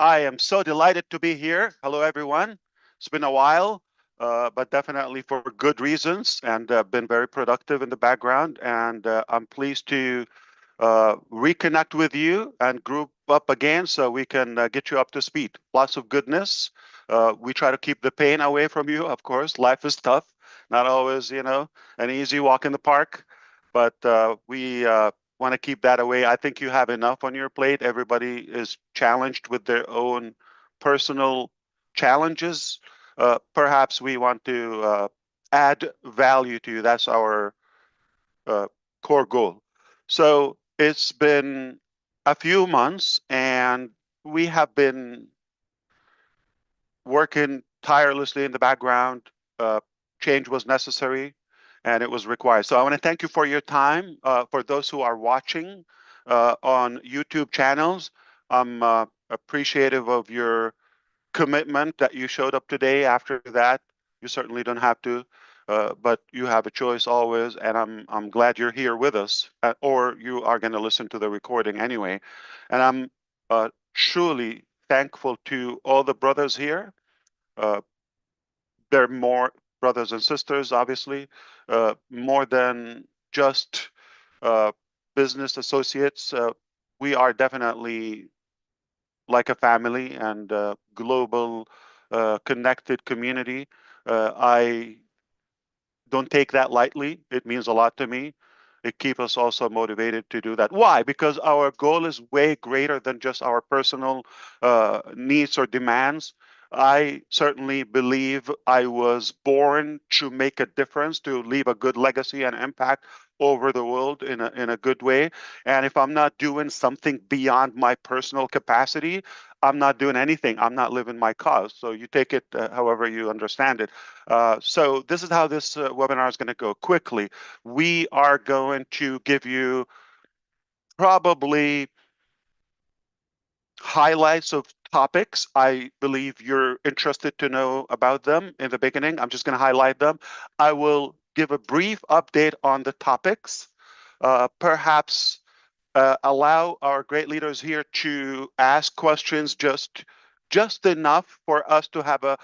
I am so delighted to be here. Hello, everyone. It's been a while, but definitely for good reasons, and been very productive in the background. And I'm pleased to reconnect with you and group up again so we can get you up to speed. Lots of goodness. We try to keep the pain away from you, of course. Life is tough, not always, an easy walk in the park, but we want to keep that away. I think you have enough on your plate. Everybody is challenged with their own personal challenges. Perhaps we want to add value to you. That's our uh, core goal. So it's been a few months, and we have been working tirelessly in the background. Uh, Change was necessary, and it was required. So I want to thank you for your time. For those who are watching on YouTube channels, I'm appreciative of your commitment that you showed up today. After that, you certainly don't have to, but you have a choice always, and I'm glad you're here with us, or you are going to listen to the recording anyway. And I'm truly thankful to all the brothers here. Uh, they're more brothers and sisters, obviously, more than just uh, business associates. We are definitely like a family and a global connected community. I don't take that lightly. It means a lot to me. It keeps us also motivated to do that. Why? Because our goal is way greater than just our personal needs or demands. I certainly believe I was born to make a difference, to leave a good legacy and impact over the world in a good way. And if I'm not doing something beyond my personal capacity, I'm not doing anything. I'm not living my cause. So you take it however you understand it. So this is how this webinar is going to go quickly. We are going to give you probably highlights of topics. I believe you're interested to know about them in the beginning. I'm just going to highlight them. I will give a brief update on the topics, perhaps allow our great leaders here to ask questions just enough for us to have a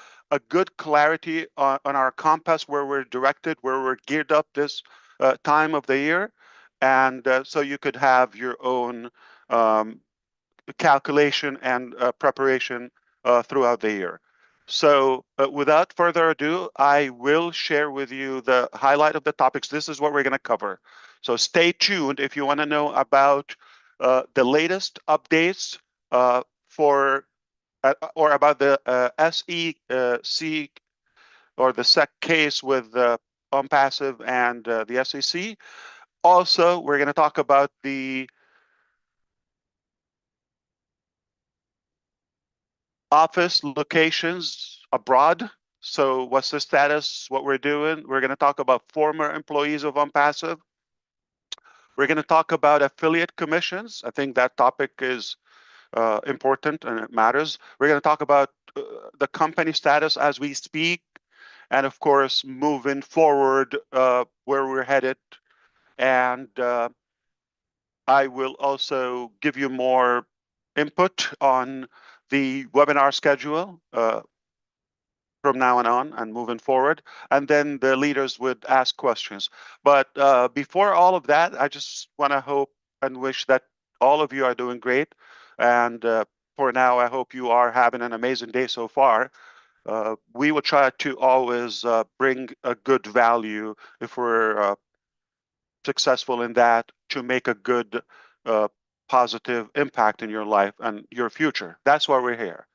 good clarity on our compass, where we're directed, where we're geared up this time of the year. And so you could have your own um, calculation and preparation throughout the year. So without further ado, I will share with you the highlight of the topics. This is what we're going to cover. So stay tuned if you want to know about the latest updates for or about the SEC or the SEC case with ONPASSIVE and the SEC. Also, we're going to talk about the office locations abroad. So what's the status, what we're doing? We're going to talk about former employees of ONPASSIVE. We're going to talk about affiliate commissions. I think that topic is important and it matters. We're going to talk about the company status as we speak, and of course, moving forward, where we're headed. And I will also give you more input on the webinar schedule from now on and moving forward. And then the leaders would ask questions. But before all of that, I just want to hope and wish that all of you are doing great. And for now, I hope you are having an amazing day so far. We will try to always bring a good value if we're successful in that, to make a good, positive impact in your life and your future. That's why we're here.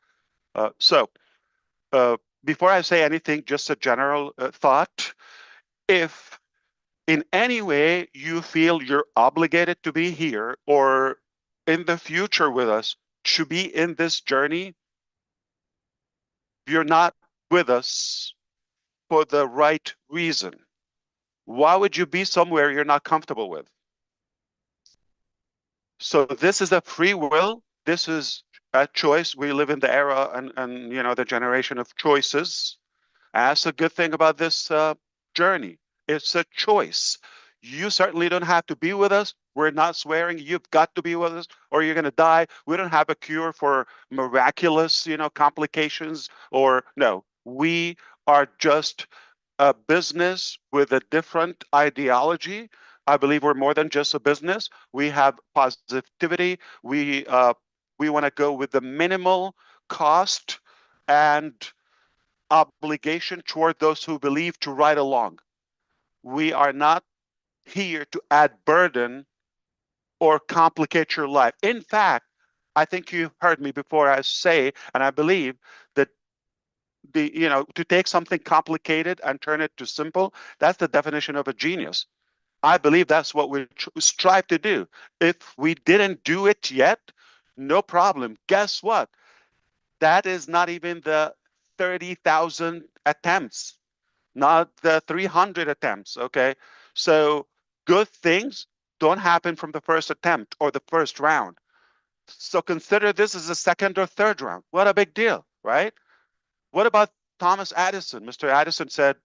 So uh, before I say anything, just a general thought. If in any way you feel you're obligated to be here or in the future with us to be in this journey, you're not with us for the right reason. Why would you be somewhere you're not comfortable with? So this is a free will. This is a choice. We live in the era and the generation of choices. That's a good thing about this journey. It's a choice. You certainly don't have to be with us. We're not swearing. You've got to be with us or you're going to die. We don't have a cure for miraculous, complications or no. We are just a business with a different ideology. I believe we're more than just a business. We have positivity. We want to go with the minimal cost and obligation toward those who believe to ride along. We are not here to add burden or complicate your life. In fact, I think you heard me before I say, and I believe that to take something complicated and turn it to simple, that's the definition of a genius. I believe that's what we strive to do. If we didn't do it yet, no problem. Guess what? That is not even the 30,000 attempts, not the 300 attempts. Okay. So good things don't happen from the first attempt or the first round. So consider this as a second or third round. What a big deal, right? What about Thomas Edison? Mr. Edison said,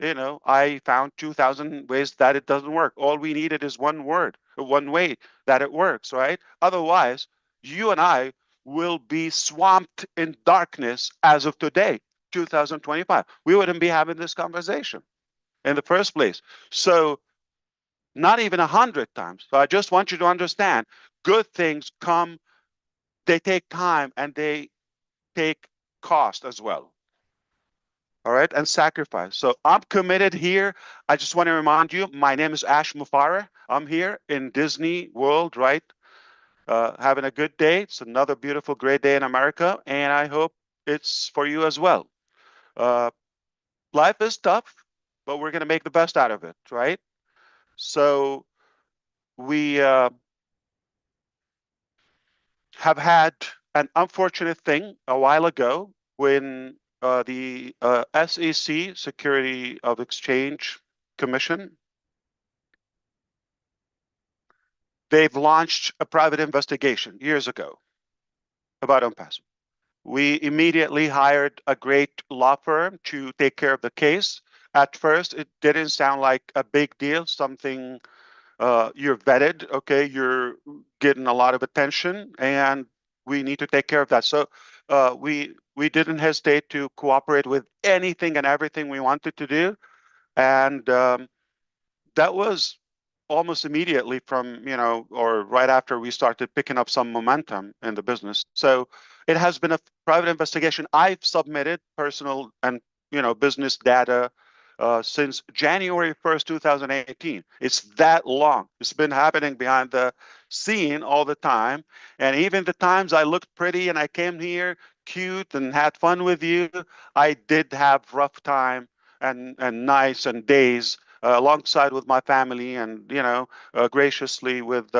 I found 2,000 ways that it doesn't work. All we needed is one word, one way that it works, right? Otherwise, you and I will be swamped in darkness as of today, 2025. We wouldn't be having this conversation in the first place. So not even 100 times. So I just want you to understand, good things come, they take time and they take cost as well. All right, and sacrifice. So I'm committed here. I just want to remind you, my name is Ash Mufareh. I'm here in Disney World, right? Having a good day. It's another beautiful, great day in America, and I hope it's for you as well. Uh, Life is tough, but we're going to make the best out of it, right? So we have had an unfortunate thing a while ago when the SEC, Security of Exchange Commission, they've launched a private investigation years ago about ONPASSIVE. We immediately hired a great law firm to take care of the case. At first, it didn't sound like a big deal, something you're vetted, okay, you're getting a lot of attention, and we need to take care of that. So we didn't hesitate to cooperate with anything and everything we wanted to do, and that was almost immediately from, or right after we started picking up some momentum in the business. So it has been a private investigation. I've submitted personal and, business data since January 1st, 2018. It's that long. It's been happening behind the scene all the time. And even the times I looked pretty and I came here cute and had fun with you, I did have rough time and nights and days alongside with my family and graciously with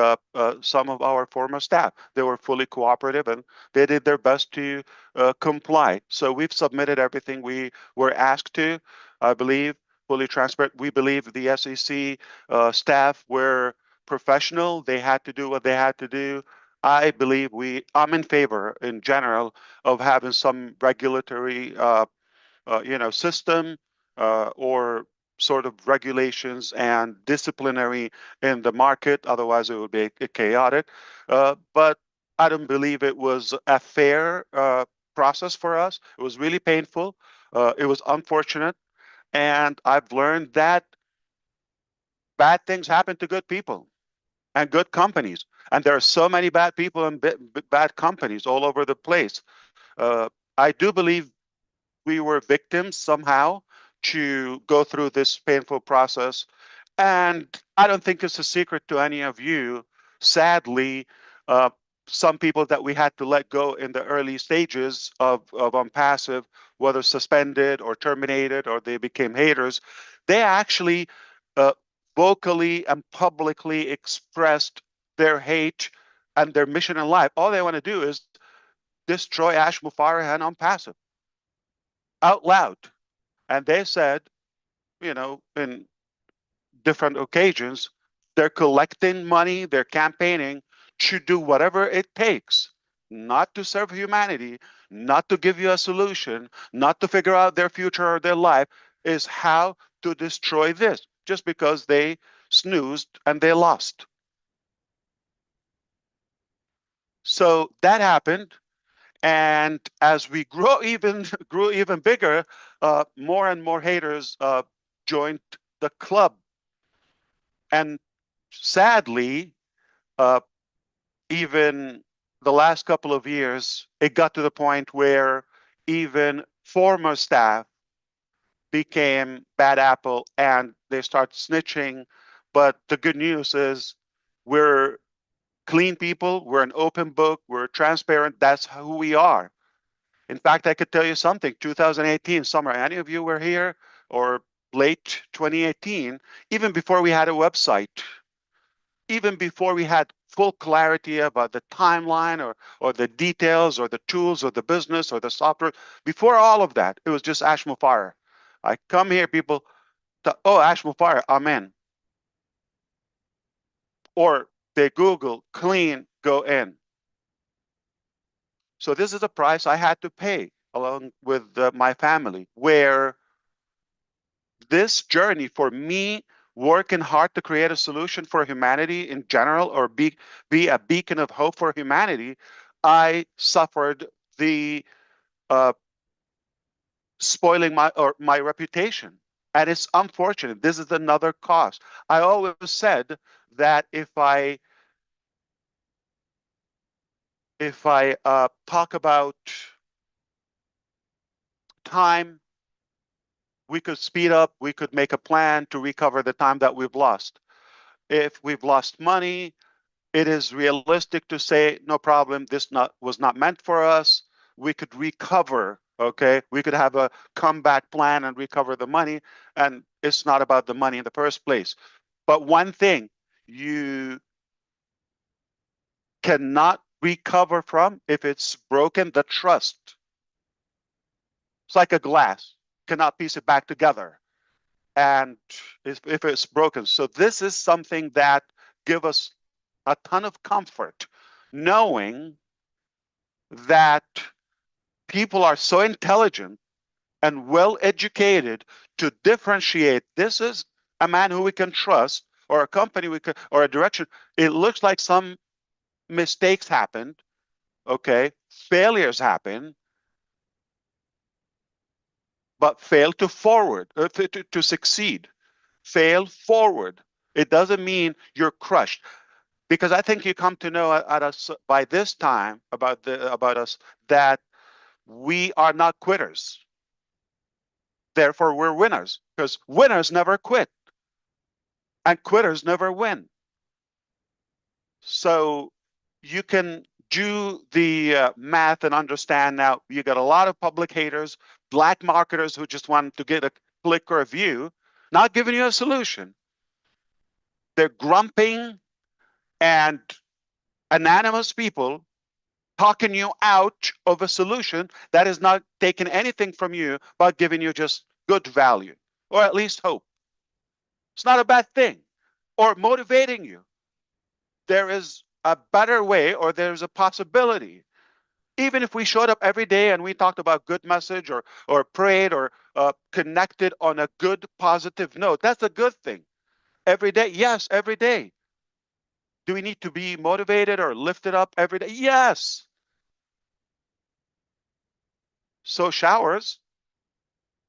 some of our former staff. They were fully cooperative and they did their best to comply. So we've submitted everything we were asked to. I believe fully transparent. We believe the SEC staff were professional. They had to do what they had to do. I believe I'm in favor in general of having some regulatory system or sort of regulations and disciplinary in the market. Otherwise, it would be chaotic. But I don't believe it was a fair process for us. It was really painful. It was unfortunate. And I've learned that bad things happen to good people and good companies. And there are so many bad people and bad companies all over the place. I do believe we were victims somehow to go through this painful process. And I don't think it's a secret to any of you. Sadly, uh, some people that we had to let go in the early stages of ONPASSIVE, whether suspended or terminated or they became haters, they actually uh, vocally and publicly expressed their hate and their mission in life. All they want to do is destroy Ash Mufareh and ONPASSIVE out loud. And they said, in different occasions, they're collecting money, they're campaigning to do whatever it takes, not to serve humanity, not to give you a solution, not to figure out their future or their life, is how to destroy this, just because they snoozed and they lost. So that happened. And as we grew even bigger, more and more haters joined the club. And sadly, uh, even the last couple of years, it got to the point where even former staff became bad apple and they start snitching. But the good news is we're clean people, we're an open book, we're transparent. That's who we are. In fact, I could tell you something. 2018 summer, any of you were here, or late 2018, even before we had a website, even before we had full clarity about the timeline or the details or the tools or the business or the software, before all of that, it was just Ash Mufareh. I come here, people, oh, Ash Mufareh, I'm in. Or they Google clean, go in. So this is a price I had to pay along with my family, where this journey for me, working hard to create a solution for humanity in general, or be a beacon of hope for humanity, I suffered the uh, spoiling my reputation. And it's unfortunate. This is another cost. I always said that if I talk about time, we could speed up, we could make a plan to recover the time that we've lost. If we've lost money, it is realistic to say, no problem, this was not meant for us. We could recover, okay? We could have a comeback plan and recover the money, and it's not about the money in the first place. But one thing you cannot recover from, if it's broken, the trust. It's like a glass, cannot piece it back together. And if it's broken. So this is something that give us a ton of comfort, knowing that people are so intelligent and well educated to differentiate this is a man who we can trust, or a company we can, or a direction. It looks like some mistakes happened, okay, failures happen, but fail to forward, to succeed. Fail forward. It doesn't mean you're crushed. Because I think you come to know at us by this time about us that we are not quitters. Therefore, we're winners, because winners never quit and quitters never win. So you can do the math and understand now. You got a lot of public haters, black marketers who just want to get a click or a view, not giving you a solution. They're grumping and anonymous people talking you out of a solution that is not taking anything from you, but giving you just good value, or at least hope. It's not a bad thing. Or motivating you. There is a better way, or there's a possibility. Even if we showed up every day and we talked about good message, or prayed, or connected on a good positive note, that's a good thing. Every day, yes, every day. Do we need to be motivated or lifted up every day? Yes. So showers,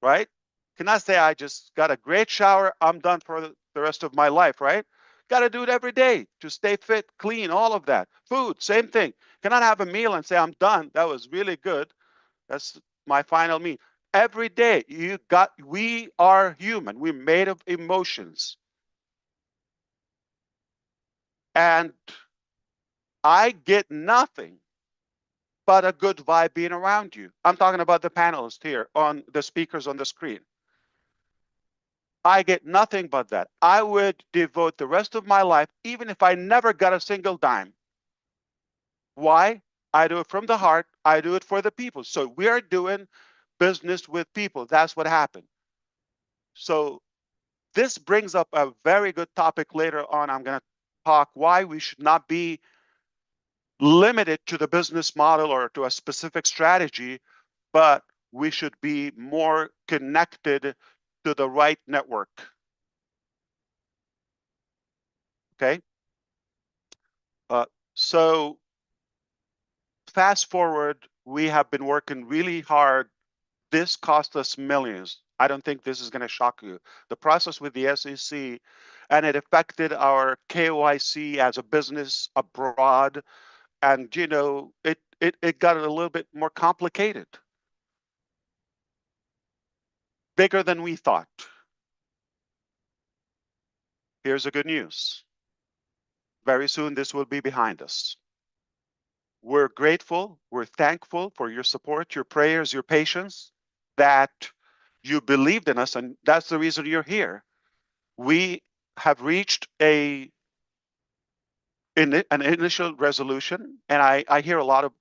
right? Cannot say I just got a great shower, I'm done for the rest of my life, right? Got to do it every day to stay fit, clean, all of that. Food, same thing. Cannot have a meal and say I'm done. That was really good. That's my final meal. Every day, we are human. We're made of emotions. And I get nothing but a good vibe being around you. I'm talking about the panelists here, on the speakers on the screen. I get nothing but that. I would devote the rest of my life, even if I never got a single dime. Why? I do it from the heart. I do it for the people. So we are doing business with people. That's what happened. So this brings up a very good topic later on. I'm going to talk why we should not be limited to the business model or to a specific strategy, but we should be more connected to the right network. Okay? Uh, so fast forward, we have been working really hard. This cost us millions. I don't think this is going to shock you. The process with the SEC, and it affected our KYC as a business abroad. And, it got a little bit more complicated, bigger than we thought. Here's the good news. Very soon, this will be behind us. We're grateful, we're thankful for your support, your prayers, your patience, that you believed in us, and that's the reason you're here. We have reached an initial resolution, and I hear a lot of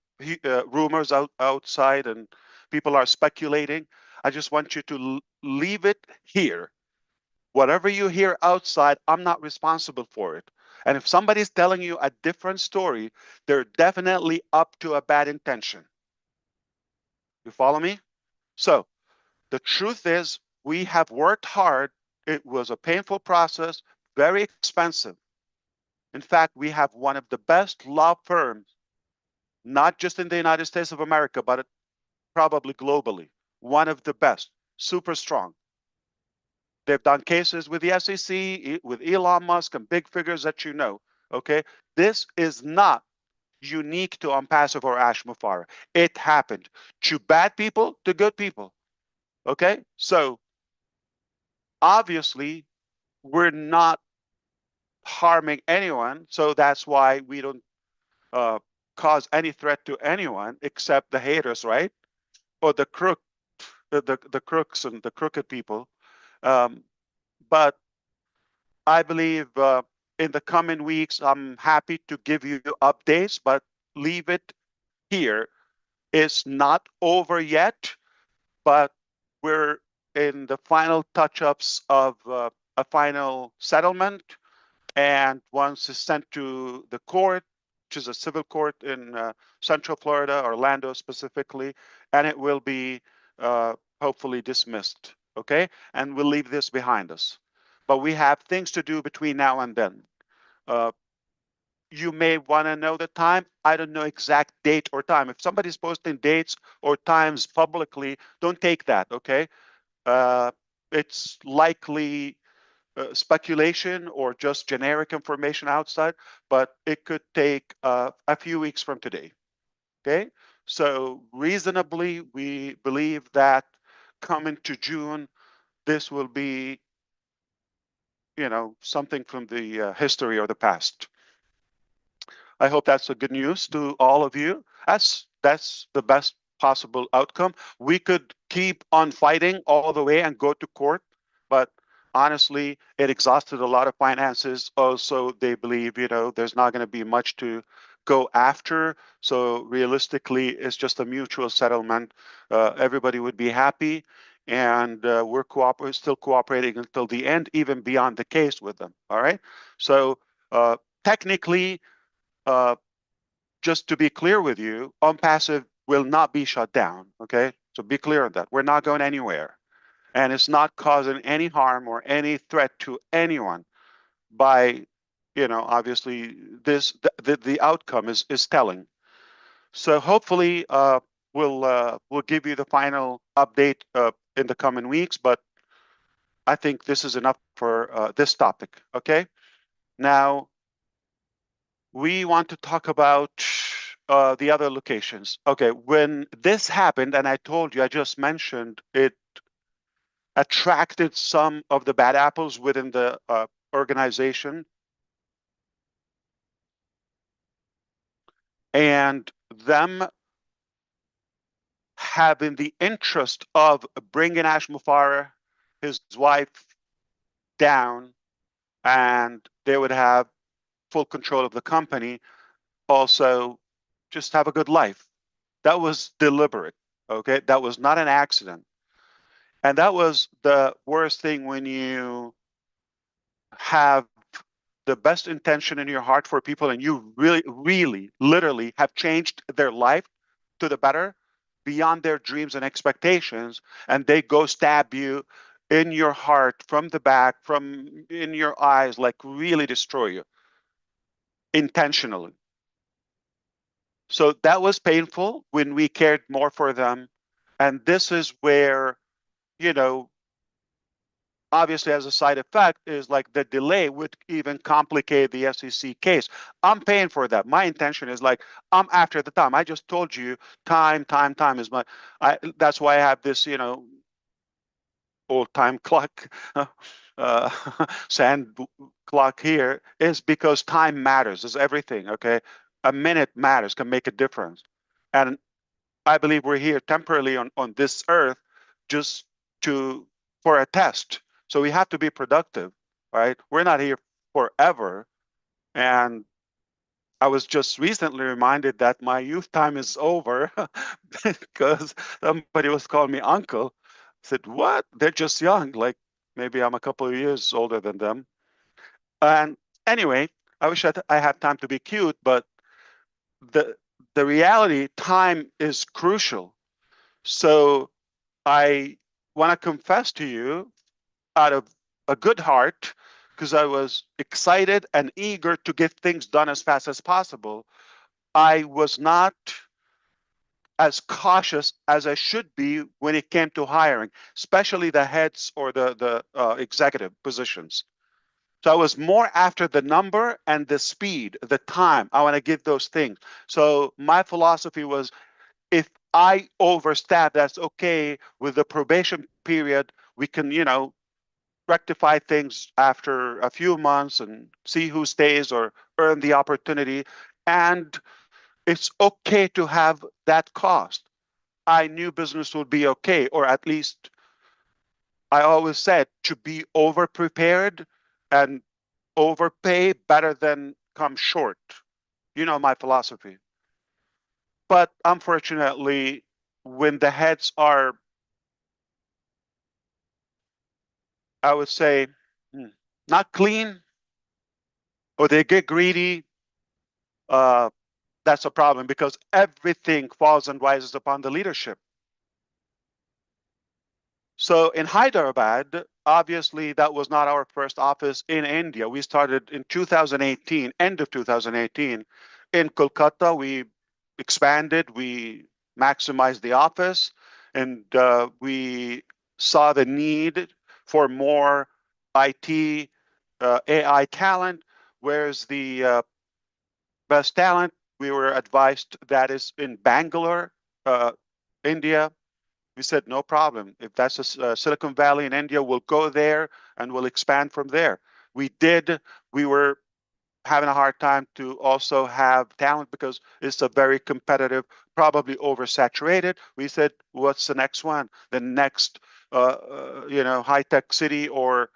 rumors outside, and people are speculating. I just want you to leave it here. Whatever you hear outside, I'm not responsible for it. And if somebody's telling you a different story, they're definitely up to a bad intention. You follow me? So the truth is, we have worked hard. It was a painful process, very expensive. In fact, we have one of the best law firms, not just in the United States of America, but probably globally. One of the best, super strong. They've done cases with the SEC, with Elon Musk, and big figures that you know. Okay, this is not unique to ONPASSIVE or Ash Mufareh. It happened to bad people, to good people. Okay, so obviously we're not harming anyone, so that's why we don't uh, cause any threat to anyone except the haters, right? Or the crooks and the crooked people. Um, but I believe in the coming weeks, I'm happy to give you updates, but leave it here. It's not over yet, but we're in the final touch-ups of a final settlement. And once it's sent to the court, which is a civil court in Central Florida, Orlando specifically, and it will be hopefully dismissed. Okay, and we'll leave this behind us. But we have things to do between now and then. Uh, you may want to know the time. I don't know exact date or time. If somebody's posting dates or times publicly, don't take that. Okay, it's likely speculation or just generic information outside, but it could take a few weeks from today. Okay, so reasonably, we believe that coming to June, this will be, something from the history or the past. I hope that's a good news to all of you. That's the best possible outcome. We could keep on fighting all the way and go to court, but honestly, it exhausted a lot of finances. Also, they believe, there's not going to be much to go after. So realistically, it's just a mutual settlement. Everybody would be happy, and we're still cooperating until the end, even beyond the case with them. All right. So technically, uh, just to be clear with you, ONPASSIVE will not be shut down. Okay, so be clear on that. We're not going anywhere, and it's not causing any harm or any threat to anyone. By, obviously, the outcome is telling. So hopefully, we'll give you the final update in the coming weeks. But I think this is enough for this topic. Okay, now we want to talk about the other locations. Okay, when this happened, and I told you, I just mentioned it attracted some of the bad apples within the organization, and them having the interest of bringing Ash Mufareh, his wife, down, and they would have full control of the company, also just have a good life. That was deliberate. Okay, that was not an accident. And that was the worst thing, when you have the best intention in your heart for people and you really, really, literally have changed their life to the better beyond their dreams and expectations, and they go stab you in your heart from the back, from in your eyes, like really destroy you intentionally. So that was painful when we cared more for them. And this is where, you know, obviously as a side effect is like the delay would even complicate the SEC case. I'm paying for that. My intention is like, I'm after the time. I just told you time is my, that's why I have this, old time clock, uh, sand clock here is because time matters, is everything, okay? A minute matters, can make a difference. And I believe we're here temporarily on this earth just to for a test. So we have to be productive, right? We're not here forever. And I was just recently reminded that my youth time is over because somebody was calling me uncle. I said, what? They're just young. Like maybe I'm a couple of years older than them. And anyway, I wish I had time to be cute, but the the reality, time is crucial. So I want to confess to you out of a good heart, because I was excited and eager to get things done as fast as possible. I was not as cautious as I should be when it came to hiring, especially the heads or the executive positions. So I was more after the number and the speed, the time. I want to give those things. So my philosophy was, if I overstaff, that's okay. With the probation period, we can, rectify things after a few months and see who stays or earn the opportunity. And it's okay to have that cost. I knew business would be okay, or at least I always said to be over prepared and overpay better than come short. You know my philosophy. But unfortunately, when the heads are, I would say, hmm, not clean, or they get greedy, uh, that's a problem because everything falls and rises upon the leadership. So in Hyderabad, obviously that was not our first office in India. We started in 2018, end of 2018. In Kolkata, we expanded, we maximized the office, and we saw the need for more IT, AI talent, whereas the best talent, we were advised that is in Bangalore, uh, India. We said, no problem. If that's Silicon Valley in India, we'll go there and we'll expand from there. We did. We were having a hard time to also have talent because it's a very competitive, probably oversaturated. We said, what's the next one? The next, high-tech city or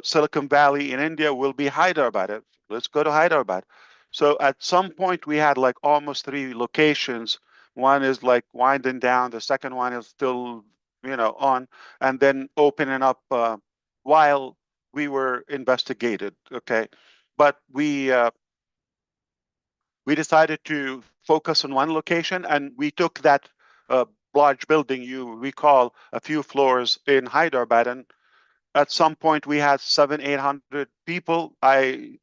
Silicon Valley in India will be Hyderabad. Let's go to Hyderabad. So at some point, we had like almost 3 locations. One is like winding down. The second one is still, on, and then opening up while we were investigated. Okay, but we decided to focus on one location, and we took that uh, large building you recall a few floors in Hyderabad, and at some point we had 700-800 people. I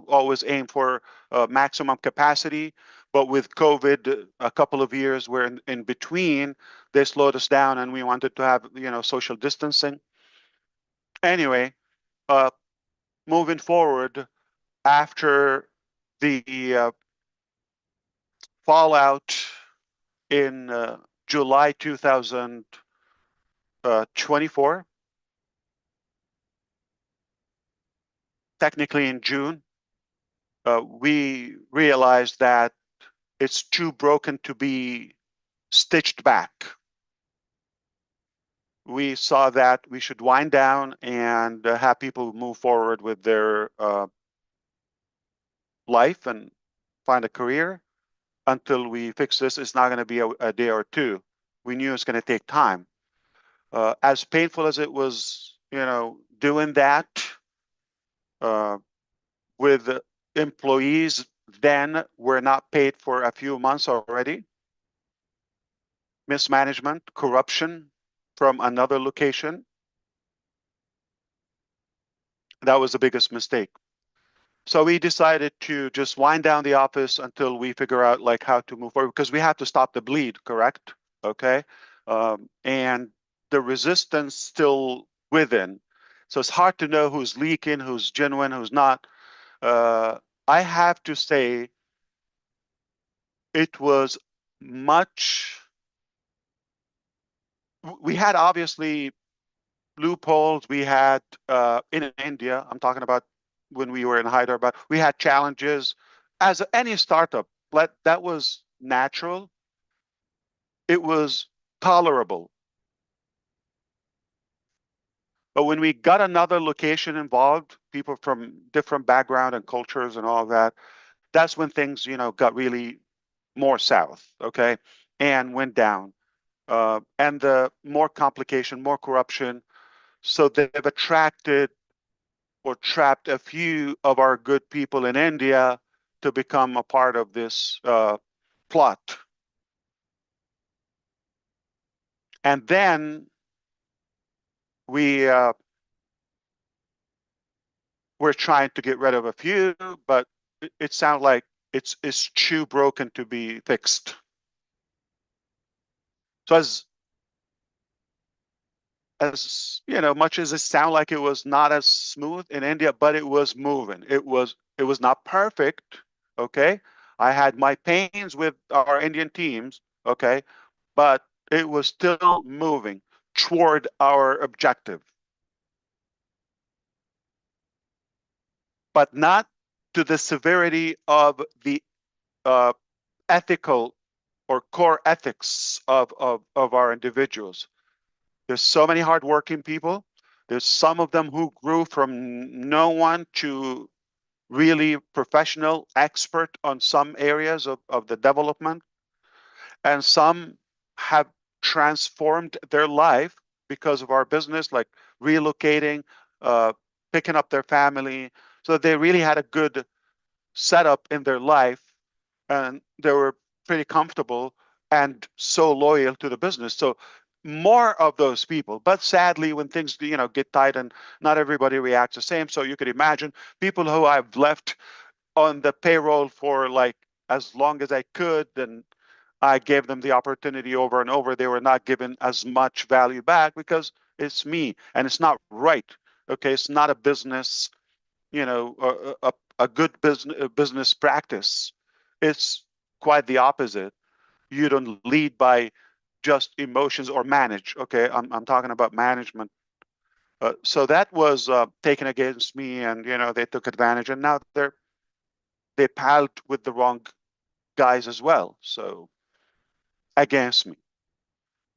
always aim for maximum capacity, but with COVID a couple of years where in between they slowed us down and we wanted to have social distancing. Anyway, uh, moving forward after the fallout in July 2024, technically in June, we realized that it's too broken to be stitched back. We saw that we should wind down and have people move forward with their life and find a career until we fix this. It's not going to be a day or two. We knew it's going to take time. As painful as it was, doing that uh, with employees then were not paid for a few months already. Mismanagement, corruption from another location. That was the biggest mistake. So we decided to just wind down the office until we figure out like how to move forward, because we have to stop the bleed, correct? Okay. And the resistance still within. So it's hard to know who's leaking, who's genuine, who's not. Uh, I have to say it was much, we had obviously loopholes. We had in India, I'm talking about when we were in Hyderabad, we had challenges as any startup. That was natural. It was tolerable. But when we got another location involved, people from different background and cultures and all of that, that's when things, got really more south, okay, and went down. And the more complication, more corruption. So they've attracted or trapped a few of our good people in India to become a part of this plot. And then we we're trying to get rid of a few, but it sounds like it's too broken to be fixed. So as much as it sounded like it was not as smooth in India, but it was moving. It was not perfect. Okay, I had my pains with our Indian teams. Okay, but it was still moving toward our objective, but not to the severity of the uh, ethical or core ethics of our individuals. There's so many hardworking people. There's some of them who grew from no one to really professional expert on some areas of the development. And some have transformed their life because of our business, like relocating, uh, picking up their family. So they really had a good setup in their life and they were pretty comfortable and so loyal to the business. So more of those people, but sadly, when things get tight and not everybody reacts the same. So you could imagine people who I've left on the payroll for like as long as I could, and I gave them the opportunity over and over. They were not given as much value back because it's me and it's not right. Okay, it's not a business, a good business practice. It's quite the opposite. You don't lead by just emotions or manage. Okay, I'm talking about management. So that was taken against me, and they took advantage, and now they palled with the wrong guys as well. So against me.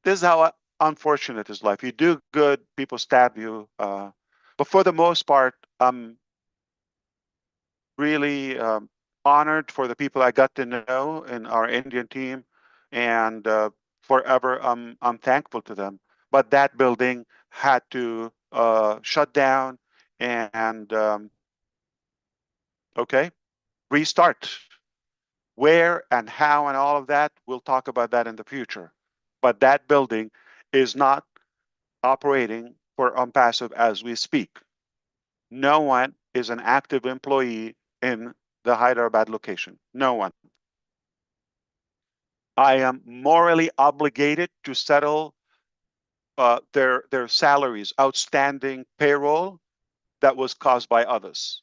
This is how unfortunate is life. You do good, people stab you. But for the most part, I'm really honored for the people I got to know in our Indian team, and forever I'm thankful to them. But that building had to shut down and okay, restart. Where and how and all of that, we'll talk about that in the future. But that building is not operating for ONPASSIVE as we speak. No one is an active employee in the Hyderabad location. No one. I am morally obligated to settle their salaries, outstanding payroll that was caused by others.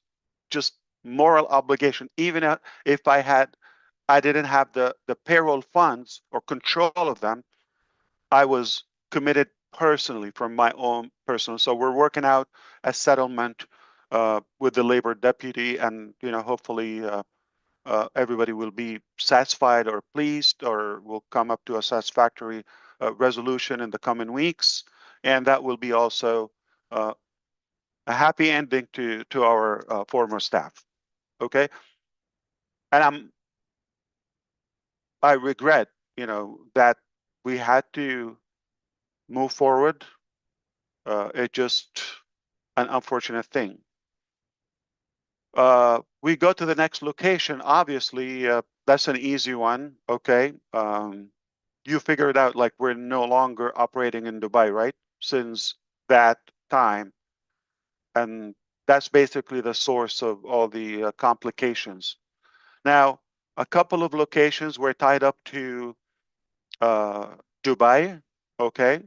Just moral obligation. Even if I didn't have the payroll funds or control of them, I was committed personally from my own personal. So we're working out a settlement with the labor deputy, and hopefully everybody will be satisfied or pleased, or will come up to a satisfactory resolution in the coming weeks, and that will be also uh, a happy ending to our former staff. Okay, and I regret that we had to move forward. It just an unfortunate thing. We go to the next location. Obviously, that's an easy one. Okay. You figured out like we're no longer operating in Dubai, right? Since that time. And That's basically the source of all the complications. Now, a couple of locations were tied up to Dubai, okay,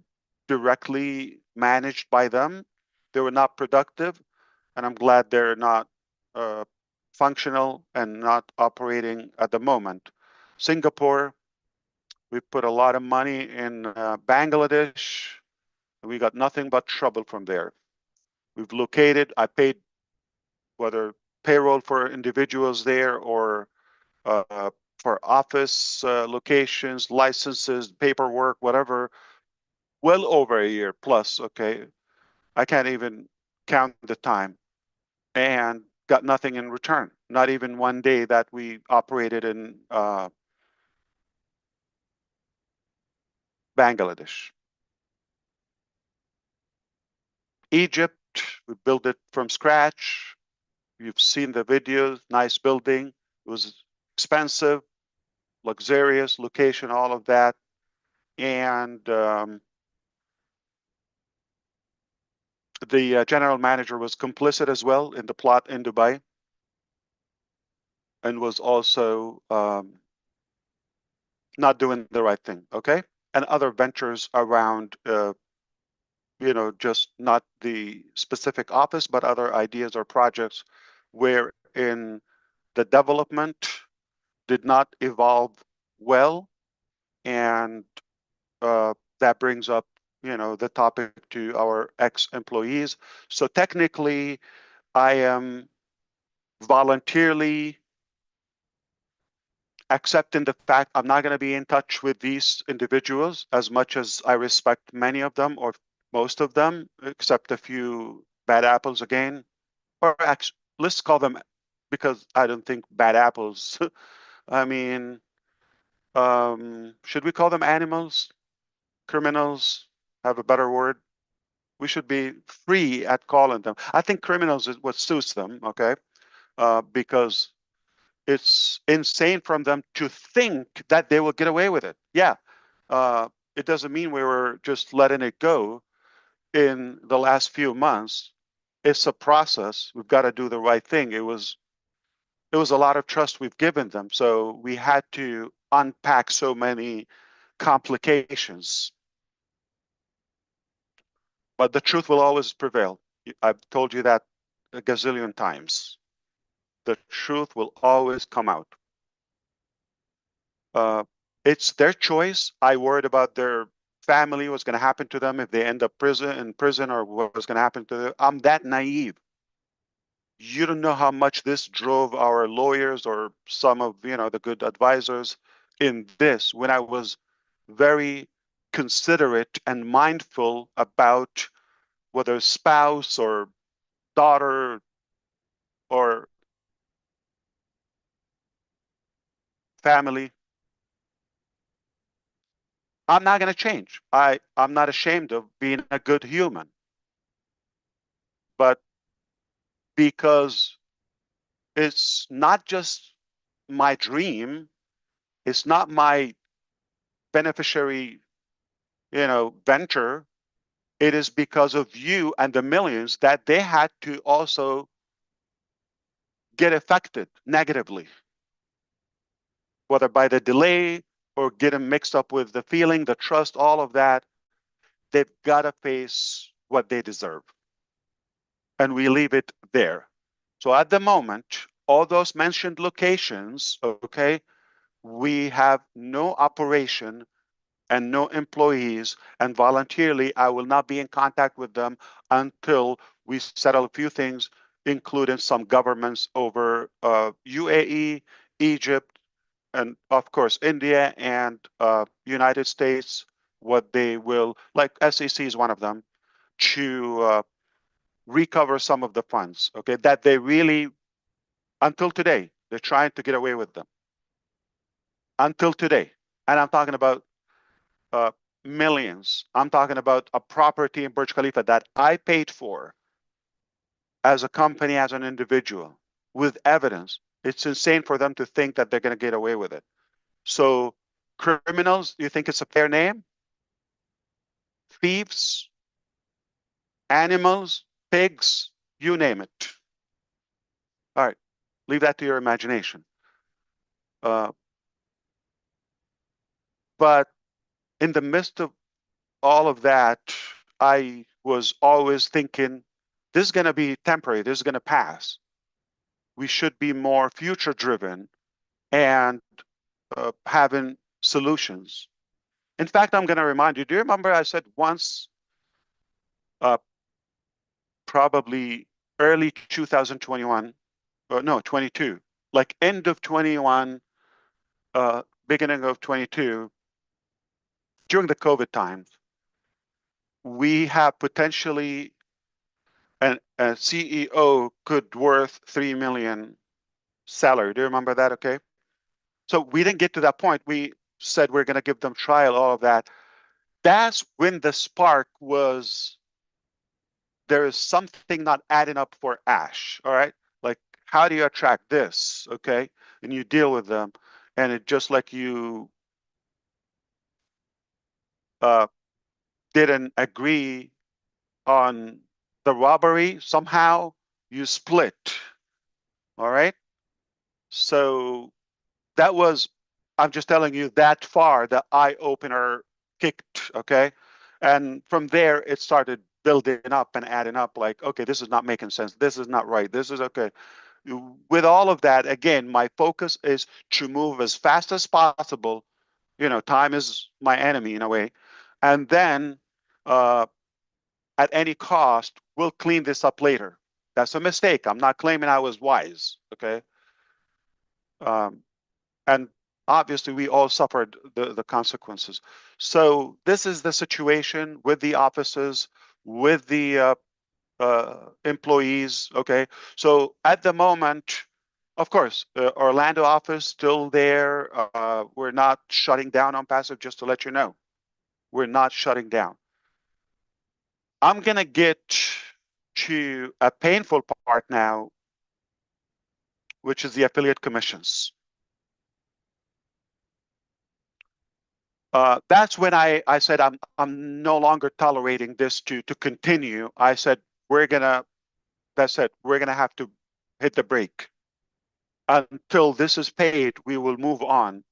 directly managed by them. They were not productive, and I'm glad they're not uh, functional and not operating at the moment. Singapore, we put a lot of money in Bangladesh. We got nothing but trouble from there. We've located, I paid whether payroll for individuals there or uh, for office locations, licenses, paperwork, whatever, well over a year plus, okay? I can't even count the time and got nothing in return. Not even one day that we operated in Bangladesh. Egypt, we built it from scratch. You've seen the videos, nice building. It was expensive, luxurious location, all of that. And the general manager was complicit as well in the plot in Dubai and was also not doing the right thing, okay? And other ventures around, just not the specific office, but other ideas or projects where in the development did not evolve well. And that brings up, the topic to our ex-employees. So technically, I am voluntarily accepting the fact I'm not going to be in touch with these individuals as much as I respect many of them or most of them, except a few bad apples again. Or actually, let's call them, because I don't think bad apples. I mean, should we call them animals, criminals? Have a better word? We should be free at calling them. I think criminals is what suits them, okay? Because it's insane from them to think that they will get away with it. Yeah, it doesn't mean we were just letting it go in the last few months. It's a process. We've got to do the right thing. It was a lot of trust we've given them, so we had to unpack so many complications. But the truth will always prevail. I've told you that a gazillion times. The truth will always come out. Uh, it's their choice. I worried about their family, what's going to happen to them if they end up in prison, or what's going to happen to them. I'm that naive. You don't know how much this drove our lawyers or some of the good advisors in this when I was very considerate and mindful about whether spouse or daughter or family. I'm not going to change. I'm not ashamed of being a good human, but because it's not just my dream, it's not my beneficiary, venture. It is because of you and the millions that they had to also get affected negatively, whether by the delay or getting mixed up with the feeling, the trust, all of that. They've got to face what they deserve. And we leave it there. So at the moment, all those mentioned locations, okay, we have no operation and no employees, and voluntarily, I will not be in contact with them until we settle a few things, including some governments over UAE, Egypt, and of course, India and United States, what they will, like SEC is one of them, to recover some of the funds, okay, that they really, until today, they're trying to get away with them. Until today. And I'm talking about uh, millions. I'm talking about a property in Burj Khalifa that I paid for as a company, as an individual, with evidence. It's insane for them to think that they're going to get away with it. So criminals, you think it's a fair name? Thieves, animals, pigs, you name it. All right, leave that to your imagination. But in the midst of all of that, I was always thinking, this is going to be temporary, this is going to pass. We should be more future driven and having solutions. In fact, I'm going to remind you, do you remember I said once, uh, probably early 2021, no, 22, like end of 21, beginning of 22, during the COVID times, we have potentially a CEO could worth 3 million salary. Do you remember that? Okay. So we didn't get to that point. We said we're going to give them trial, all of that. That's when the spark was, there is something not adding up for Ash. All right. Like, how do you attract this? Okay. And you deal with them. And it just like you uh, didn't agree on the robbery, somehow you split. All right. So that was, I'm just telling you that far, the eye opener kicked, okay? And from there, it started building up and adding up like, okay, this is not making sense. This is not right. This is okay. With all of that, again, my focus is to move as fast as possible. You know, time is my enemy in a way. And then uh, at any cost, we'll clean this up later. That's a mistake. I'm not claiming I was wise, okay? Um, and obviously we all suffered the consequences. So this is the situation with the offices, with the employees, okay? So at the moment, of course, Orlando office still there. We're not shutting down ONPASSIVE, just to let you know. We're not shutting down. I'm gonna get to a painful part now, which is the affiliate commissions. That's when I said I'm no longer tolerating this to continue. I said that's it. We're gonna have to hit the brake. Until this is paid, we will move on.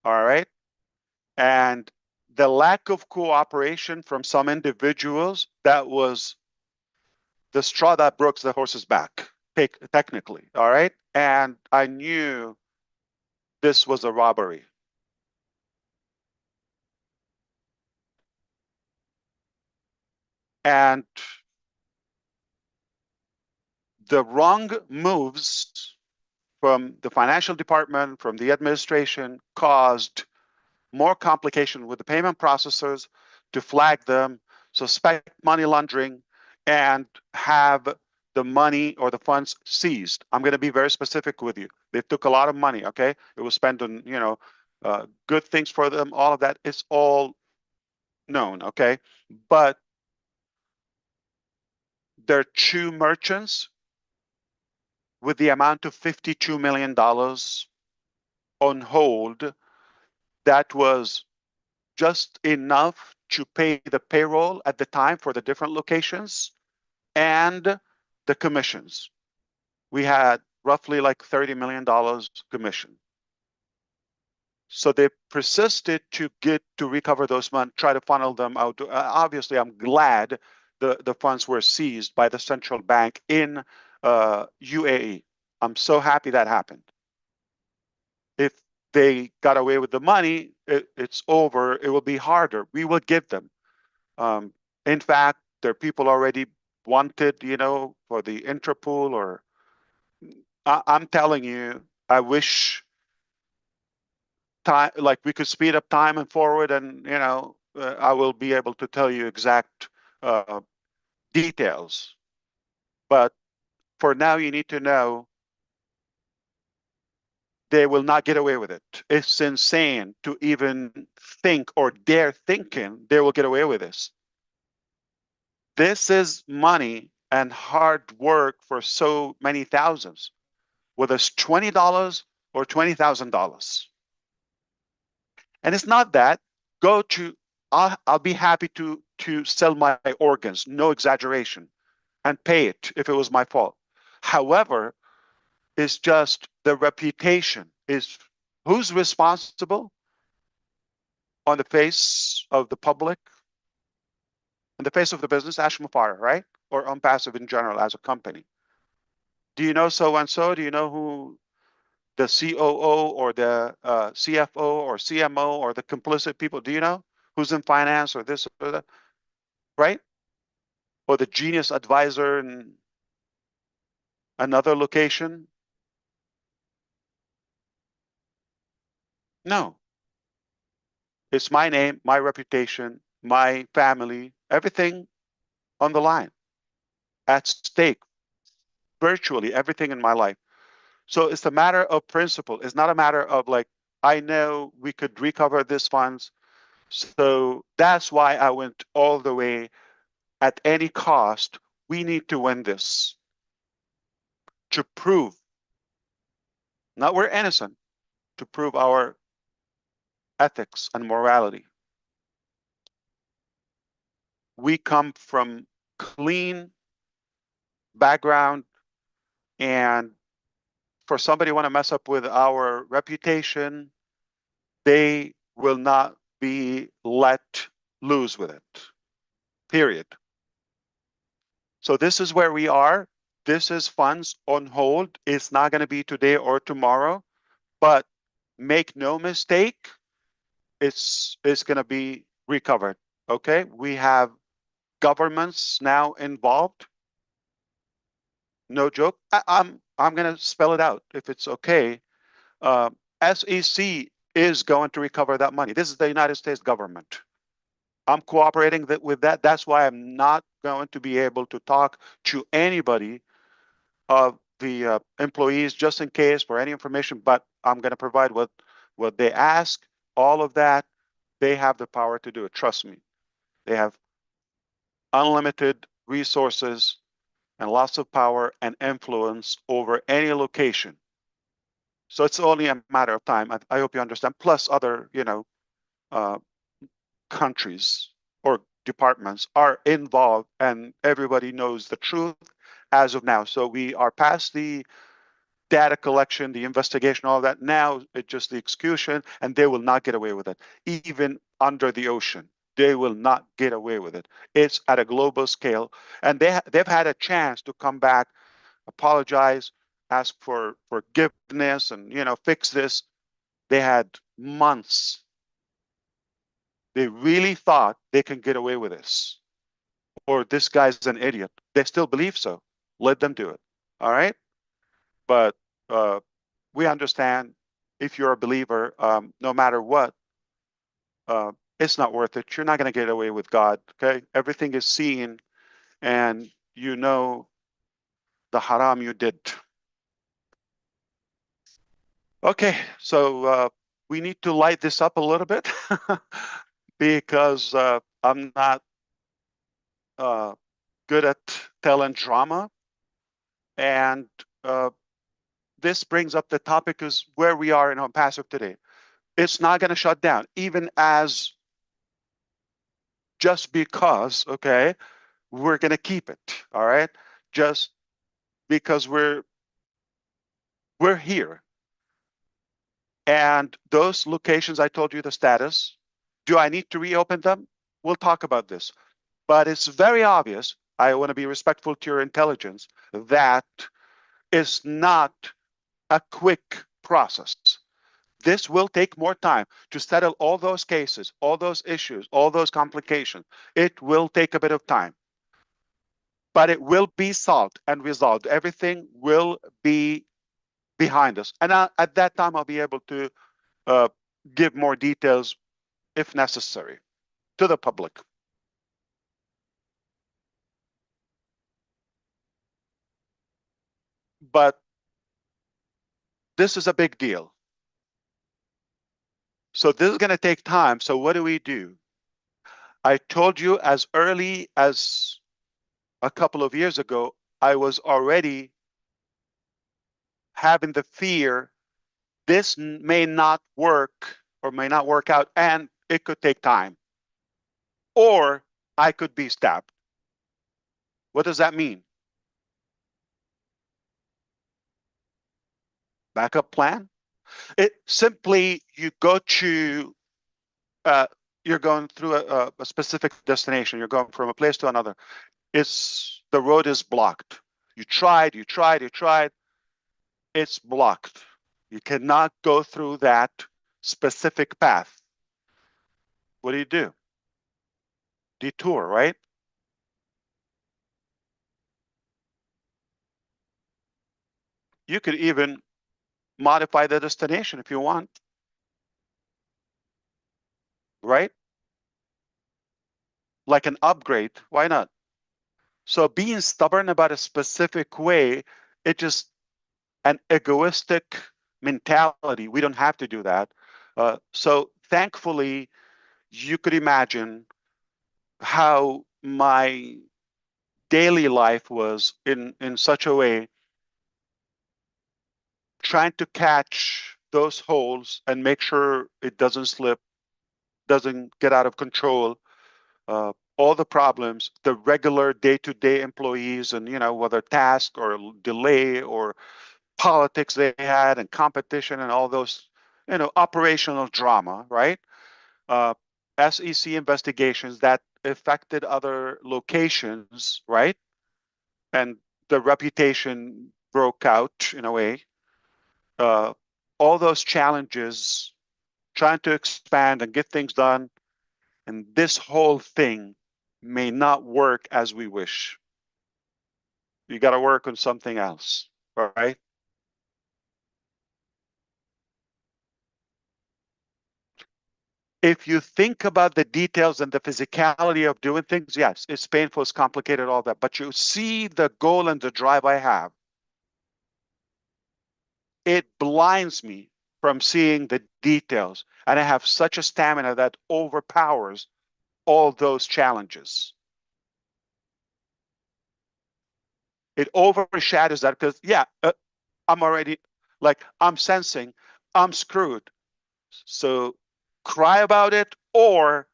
All right. And the lack of cooperation from some individuals, that was the straw that broke the horse's back, technically. All right. And I knew this was a robbery. And the wrong moves from the financial department, from the administration, caused more complication with the payment processors to flag them, suspect money laundering, and have the money or the funds seized. I'm going to be very specific with you. They took a lot of money, okay? It was spent on, good things for them, all of that. It's all known, okay? But there are two merchants with the amount of $52 million on hold. That was just enough to pay the payroll at the time for the different locations and the commissions. We had roughly like $30 million commission. So they persisted to recover those money, try to funnel them out. Obviously, I'm glad the funds were seized by the central bank in UAE. I'm so happy that happened. If they got away with the money, it's over. It will be harder. We will give them. In fact, there are people already wanted, for the Interpol, or I'm telling you, I wish time, like we could speed up time and forward, and I will be able to tell you exact uh, details. But for now, you need to know they will not get away with it. It's insane to even think or dare thinking they will get away with this. This is money and hard work for so many thousands, whether it's $20 or $20,000. And it's not that. Go to, I'll be happy to sell my organs, no exaggeration. and pay it if it was my fault. However, it's just the reputation is who's responsible on the face of the public, in the face of the business, Ash Mufareh, right? Or ONPASSIVE in general as a company. Do you know so and so? Do you know who the COO or the CFO or CMO or the complicit people? Do you know who's in finance or this or that? Right? Or the genius advisor in another location? No. It's my name, my reputation, my family, everything on the line, at stake, virtually everything in my life. So it's a matter of principle. It's not a matter of like, I know we could recover these funds. So that's why I went all the way at any cost. We need to win this to prove, not we're innocent, to prove our ethics and morality. We come from clean background, and for somebody want to mess up with our reputation, they will not be let loose with it, period. So this is where we are. This is funds on hold. It's not going to be today or tomorrow, but make no mistake, it's going to be recovered. Okay, we have governments now involved. No joke. I'm going to spell it out if it's okay. SEC is going to recover that money. This is the United States government. I'm cooperating with that. That's why I'm not going to be able to talk to anybody of the employees just in case for any information, but I'm going to provide what they ask, all of that. They have the power to do it. Trust me. They have unlimited resources and lots of power and influence over any location. So it's only a matter of time. I hope you understand. Plus other, uh, countries or departments are involved, and everybody knows the truth as of now. So we are past the data collection, the investigation, all that. Now it's just the execution, and they will not get away with it. Even under the ocean, they will not get away with it. It's at a global scale, and they've had a chance to come back, apologize, ask for forgiveness, and fix this. They had months. They really thought they can get away with this, or this guy's an idiot. They still believe so. Let them do it. All right, but uh, we understand if you're a believer, no matter what, uh, it's not worth it. You're not going to get away with God. Okay, everything is seen, and you know the haram you did. Okay, so we need to light this up a little bit because I'm not uh, good at telling drama, and uh, this brings up the topic is where we are in ONPASSIVE today. It's not going to shut down, even as just because, okay, we're going to keep it, all right? Just because we're here. And those locations, I told you the status. Do I need to reopen them? We'll talk about this. But it's very obvious, I want to be respectful to your intelligence, that is not a quick process. This will take more time to settle all those cases, all those issues, all those complications. It will take a bit of time, but it will be solved and resolved. Everything will be behind us. And at that time, I'll be able to uh, give more details if necessary to the public. But this is a big deal. So this is going to take time. So what do we do? I told you as early as a couple of years ago, I was already having the fear this may not work or may not work out, and it could take time. Or I could be stabbed. What does that mean? Backup plan. It simply you go to uh, you're going through a specific destination. You're going from a place to another. It's the road is blocked. You tried, you tried, you tried. It's blocked. You cannot go through that specific path. What do? Detour, right? You could even modify the destination if you want, right? Like an upgrade. Why not? So being stubborn about a specific way, it just an egoistic mentality. We don't have to do that. So thankfully, you could imagine how my daily life was in such a way, trying to catch those holes and make sure it doesn't slip, doesn't get out of control. All the problems, the regular day-to-day employees, and whether task or delay or politics they had and competition and all those operational drama, right? uh, SEC investigations that affected other locations, right? And the reputation broke out in a way. uh, all those challenges, trying to expand and get things done, and this whole thing may not work as we wish. You got to work on something else, right? If you think about the details and the physicality of doing things, yes, it's painful, it's complicated, all that. But you see the goal and the drive I have, it blinds me from seeing the details. And I have such a stamina that overpowers all those challenges. It overshadows that because, yeah, I'm already like, I'm sensing I'm screwed. So cry about it or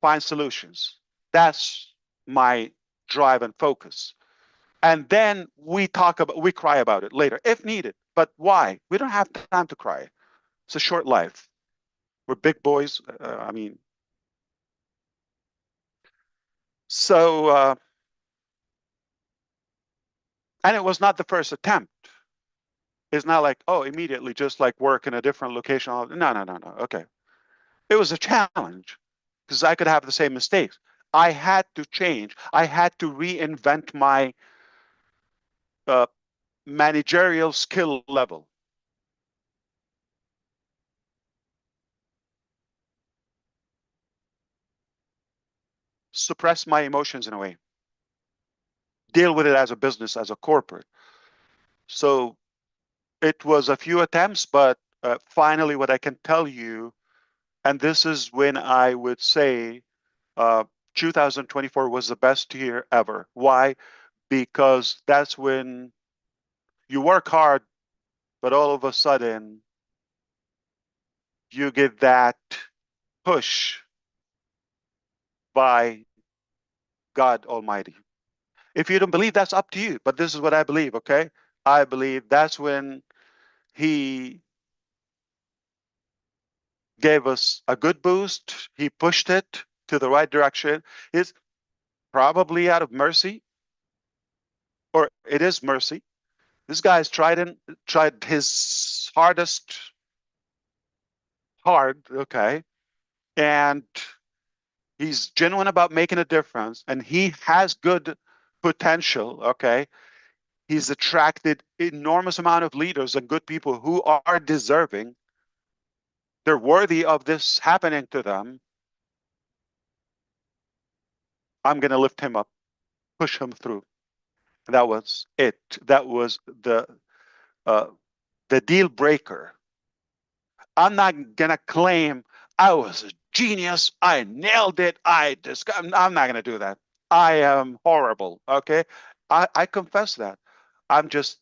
find solutions. That's my drive and focus. And then we cry about it later if needed. But why? We don't have time to cry. It's a short life. We're big boys. I mean, so, and it was not the first attempt. It's not like, oh, immediately just like work in a different location. No, no, no, no. Okay. It was a challenge because I could have the same mistakes. I had to change. I had to reinvent my uh, managerial skill level, suppress my emotions in a way, deal with it as a business, as a corporate. So it was a few attempts, but finally, what I can tell you, and this is when I would say uh, 2024 was the best year ever. Why? Because that's when you work hard, but all of a sudden you get that push by God Almighty. If you don't believe, that's up to you. But this is what I believe, okay? I believe that's when He gave us a good boost. He pushed it to the right direction. It's probably out of mercy, or it is mercy. This guy's tried his hardest hard, okay, and he's genuine about making a difference, and he has good potential, okay. He's attracted enormous amount of leaders and good people who are deserving. They're worthy of this happening to them. I'm going to lift him up, push him through. That was it. That was uh, the deal breaker. I'm not gonna claim I was a genius. I nailed it. I'm not gonna do that. I am horrible. Okay, I confess that. I'm just.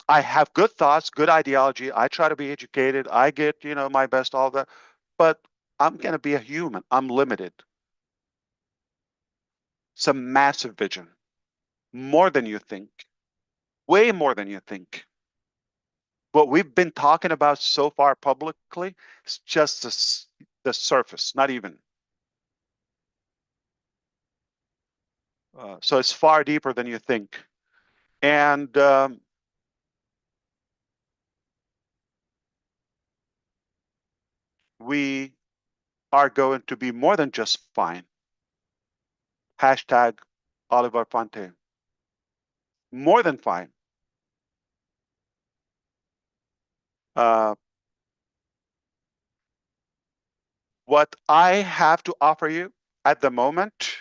I have good thoughts, good ideology. I try to be educated. I get my best, all that, but I'm gonna be a human. I'm limited. It's a massive vision, more than you think, way more than you think. What we've been talking about so far publicly is just the surface, not even. So it's far deeper than you think. And we are going to be more than just fine. Hashtag Oliver Fonte. More than fine. Uh, what I have to offer you at the moment,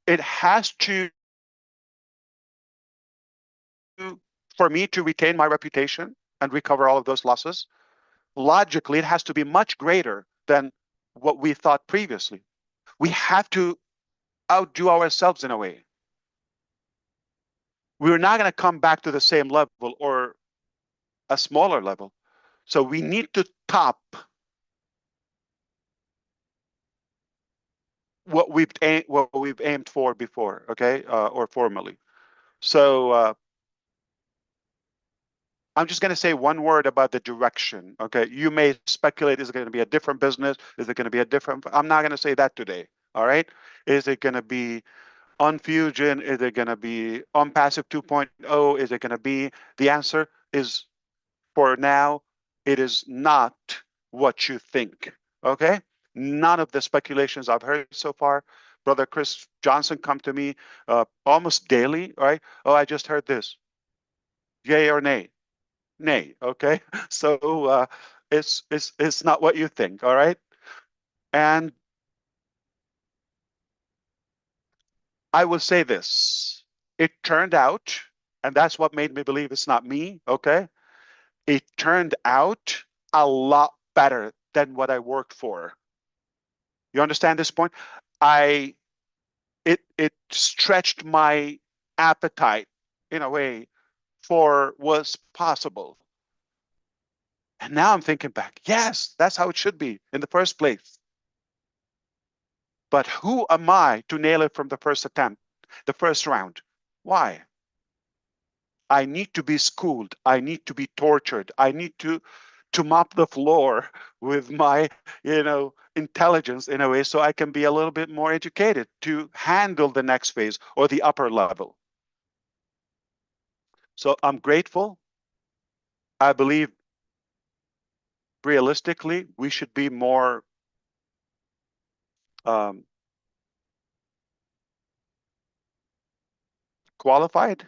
it has to, for me to retain my reputation and recover all of those losses, logically, it has to be much greater than what we thought previously. We have to outdo ourselves in a way. We're not going to come back to the same level or a smaller level. So we need to top what we've aimed for before, okay, or formally. So I'm just going to say one word about the direction. Okay, you may speculate: is it going to be a different business? Is it going to be a different? I'm not going to say that today. All right, is it going to be on Fusion? Is it going to be on Passive 2.0? Is it going to be? The answer is, for now, it is not what you think. Okay, none of the speculations I've heard so far. Brother Chris Johnson come to me almost daily. Right? Oh, I just heard this. Yay or nay? Nay. Okay, so it's not what you think. All right, and I will say this: it turned out, and that's what made me believe it's not me. Okay, it turned out a lot better than what I worked for. You understand this point? I it stretched my appetite in a way for what's possible. And now I'm thinking back, yes, that's how it should be in the first place. But who am I to nail it from the first attempt, the first round? Why? I need to be schooled. I need to be tortured. I need to mop the floor with my, intelligence in a way so I can be a little bit more educated to handle the next phase or the upper level. So I'm grateful. I believe realistically we should be more um, qualified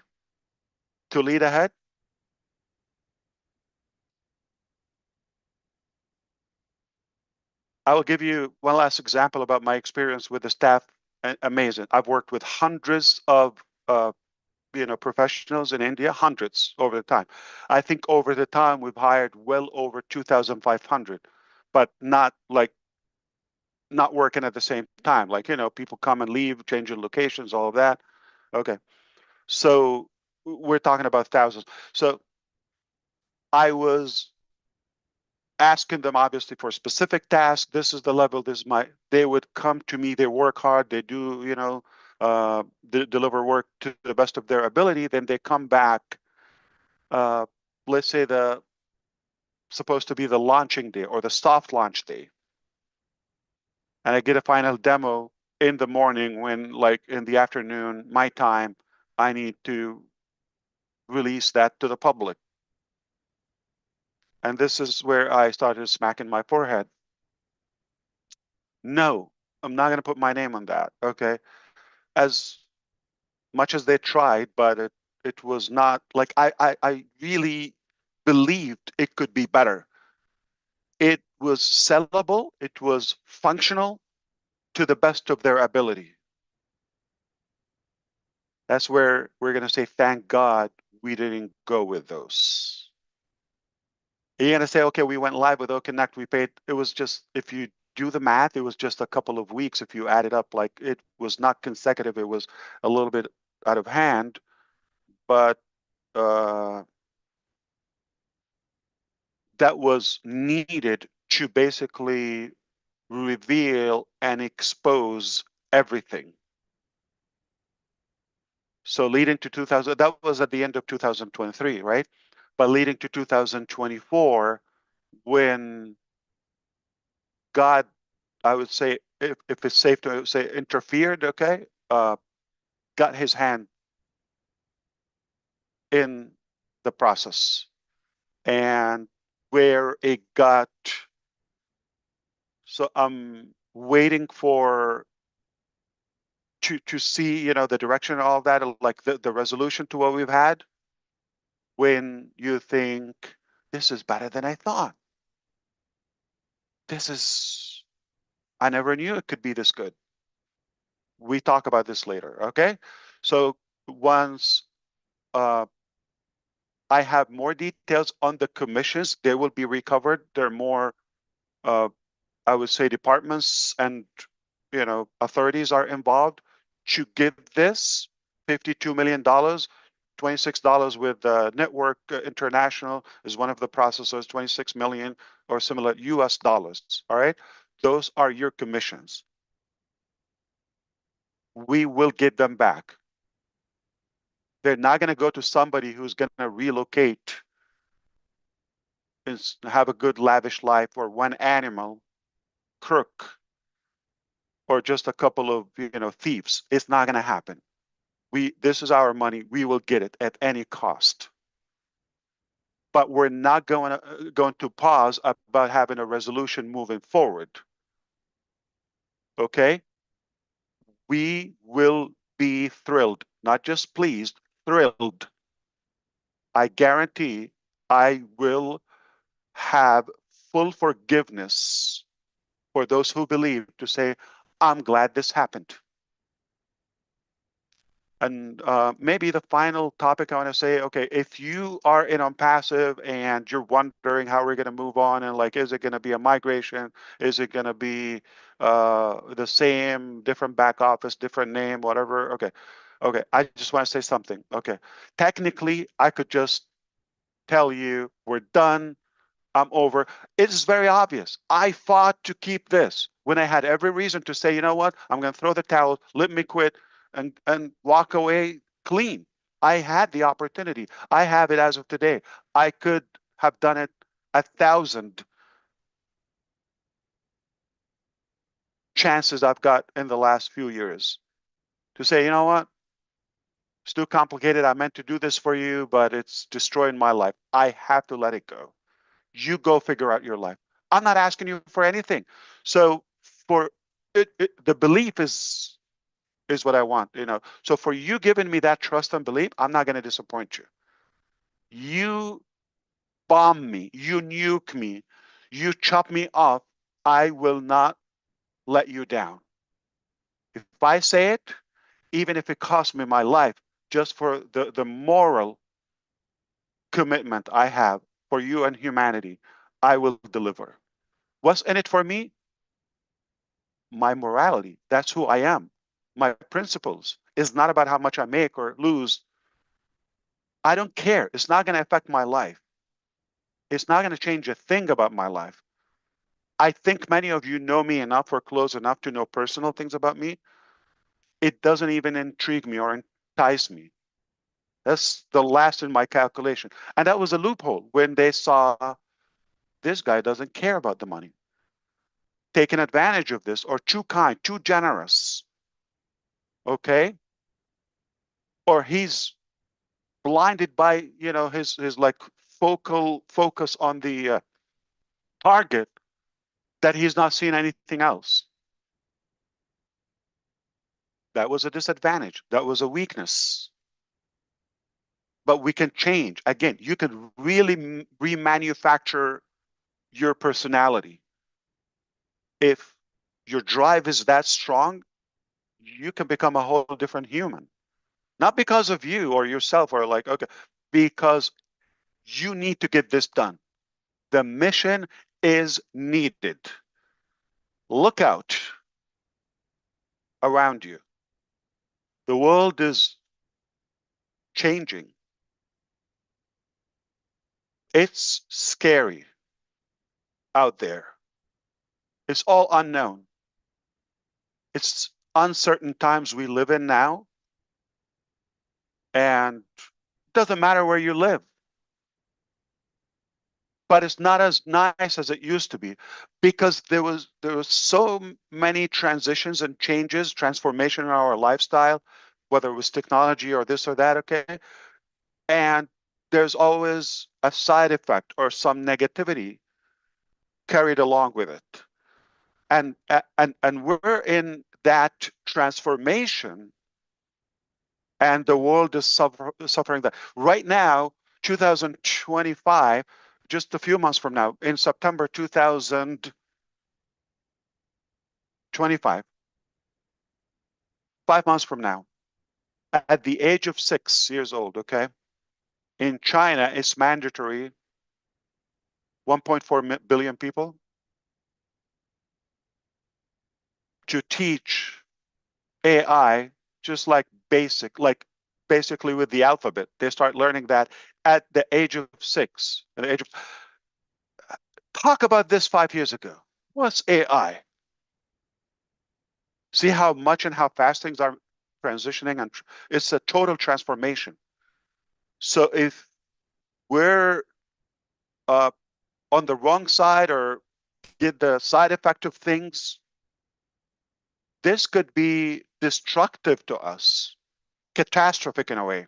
to lead ahead. I will give you one last example about my experience with the staff. Amazing. I've worked with hundreds of professionals in India, hundreds over the time. I think over the time we've hired well over 2,500, but not working at the same time. Like, people come and leave, changing locations, all of that. Okay. So we're talking about thousands. So I was asking them obviously for specific tasks. This is the level, they would come to me, they work hard, they do, deliver work to the best of their ability. Then they come back, uh, let's say supposed to be the launching day or the soft launch day. And I get a final demo in the morning when, like, in the afternoon, my time, I need to release that to the public. And this is where I started smacking my forehead. No, I'm not going to put my name on that. Okay. As much as they tried, but it was not like I really believed it could be better. It was sellable, it was functional to the best of their ability. That's where we're going to say, thank God we didn't go with those. You're going to say, okay, we went live with OConnect. We paid, it was just, if you do the math, it was just a couple of weeks. If you add it up, like, it was not consecutive. It was a little bit out of hand, but that was needed to basically reveal and expose everything. So leading to 2000, that was at the end of 2023, right? but leading to 2024, when God, I would say, if it's safe to say, interfered, okay, got his hand in the process, and where it got, so I'm waiting for to see, the direction and all that, like the resolution to what we've had. When you think, this is better than I thought, this is, I never knew it could be this good. We talk about this later, okay? So once uh, I have more details on the commissions, they will be recovered. There are more, uh, I would say, departments and authorities are involved to give this $52 million. $26 with Network International is one of the processors, 26 million or similar US dollars. All right. Those are your commissions. We will get them back. They're not going to go to somebody who's going to relocate and have a good lavish life, or one animal crook, or just a couple of thieves. It's not going to happen. This is our money. We will get it at any cost. But we're not going to pause about having a resolution moving forward. Okay? We will be thrilled, not just pleased, thrilled. I guarantee I will have full forgiveness for those who believe, to say, I'm glad this happened. And maybe the final topic I want to say, okay, if you are in ONPASSIVE and you're wondering how we're going to move on, and like, is it going to be a migration? Is it going to be the same, different back office, different name, whatever? Okay. Okay. I just want to say something. Okay. Technically, I could just tell you we're done. I'm over. It is very obvious. I fought to keep this when I had every reason to say, you know what, I'm going to throw the towel, let me quit, and walk away clean. I had the opportunity. I have it as of today. I could have done it 1,000 chances I've got in the last few years to say, you know what, it's too complicated. I meant to do this for you, but it's destroying my life. I have to let it go. You go figure out your life. I'm not asking you for anything. So for the belief is what I want. So for you giving me that trust and belief, I'm not going to disappoint you. You bomb me, you nuke me, you chop me off, I will not let you down. If I say it, even if it costs me my life, just for the moral commitment I have for you and humanity, I will deliver. What's in it for me? My morality. That's who I am. My principles is not about how much I make or lose. I don't care. It's not going to affect my life. It's not going to change a thing about my life. I think many of you know me enough or close enough to know personal things about me. It doesn't even intrigue me or entice me. That's the last in my calculation. And that was a loophole when they saw this guy doesn't care about the money, taking advantage of this, or too kind, too generous. Okay? Or he's blinded by his like focal focus on the target, that he's not seeing anything else. That was a disadvantage. That was a weakness. But we can change. Again, you can really remanufacture your personality. If your drive is that strong, you can become a whole different human. Not because of you or yourself, or like, okay, because you need to get this done. The mission is needed. Look out around you. The world is changing. It's scary out there. It's all unknown. It's uncertain times we live in now. And it doesn't matter where you live. but it's not as nice as it used to be because there was so many transitions and changes, transformation in our lifestyle, whether it was technology or this or that, okay? And there's always a side effect or some negativity carried along with it. And we're in that transformation, and the world is suffering that. Right now, 2025, just a few months from now, in September 2025, 5 months from now, at the age of 6 years old, okay, in China, it's mandatory, 1.4 billion people, to teach AI just like basically with the alphabet. They start learning that at the age of 6. At the age of Talk about this 5 years ago. What's AI? See how much and how fast things are transitioning, and it's a total transformation. So if we're uh, on the wrong side or get the side effect of things, this could be destructive to us, catastrophic in a way.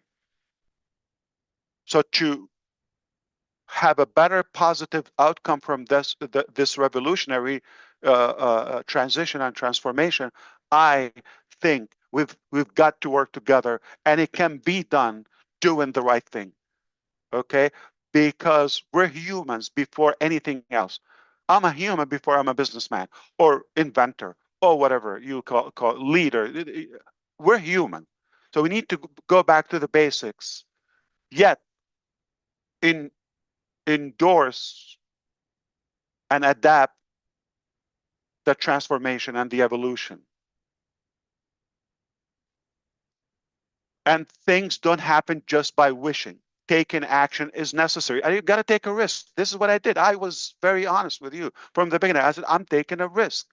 So to have a better positive outcome from this revolutionary transition and transformation, I think we've got to work together, and it can be done doing the right thing. Okay, because we're humans before anything else. I'm a human before I'm a businessman or inventor or whatever you call leader. We're human, so we need to go back to the basics. Yet, in endorse and adapt the transformation and the evolution. And things don't happen just by wishing. Taking action is necessary. And you've got to take a risk. This is what I did. I was very honest with you from the beginning. I said, I'm taking a risk.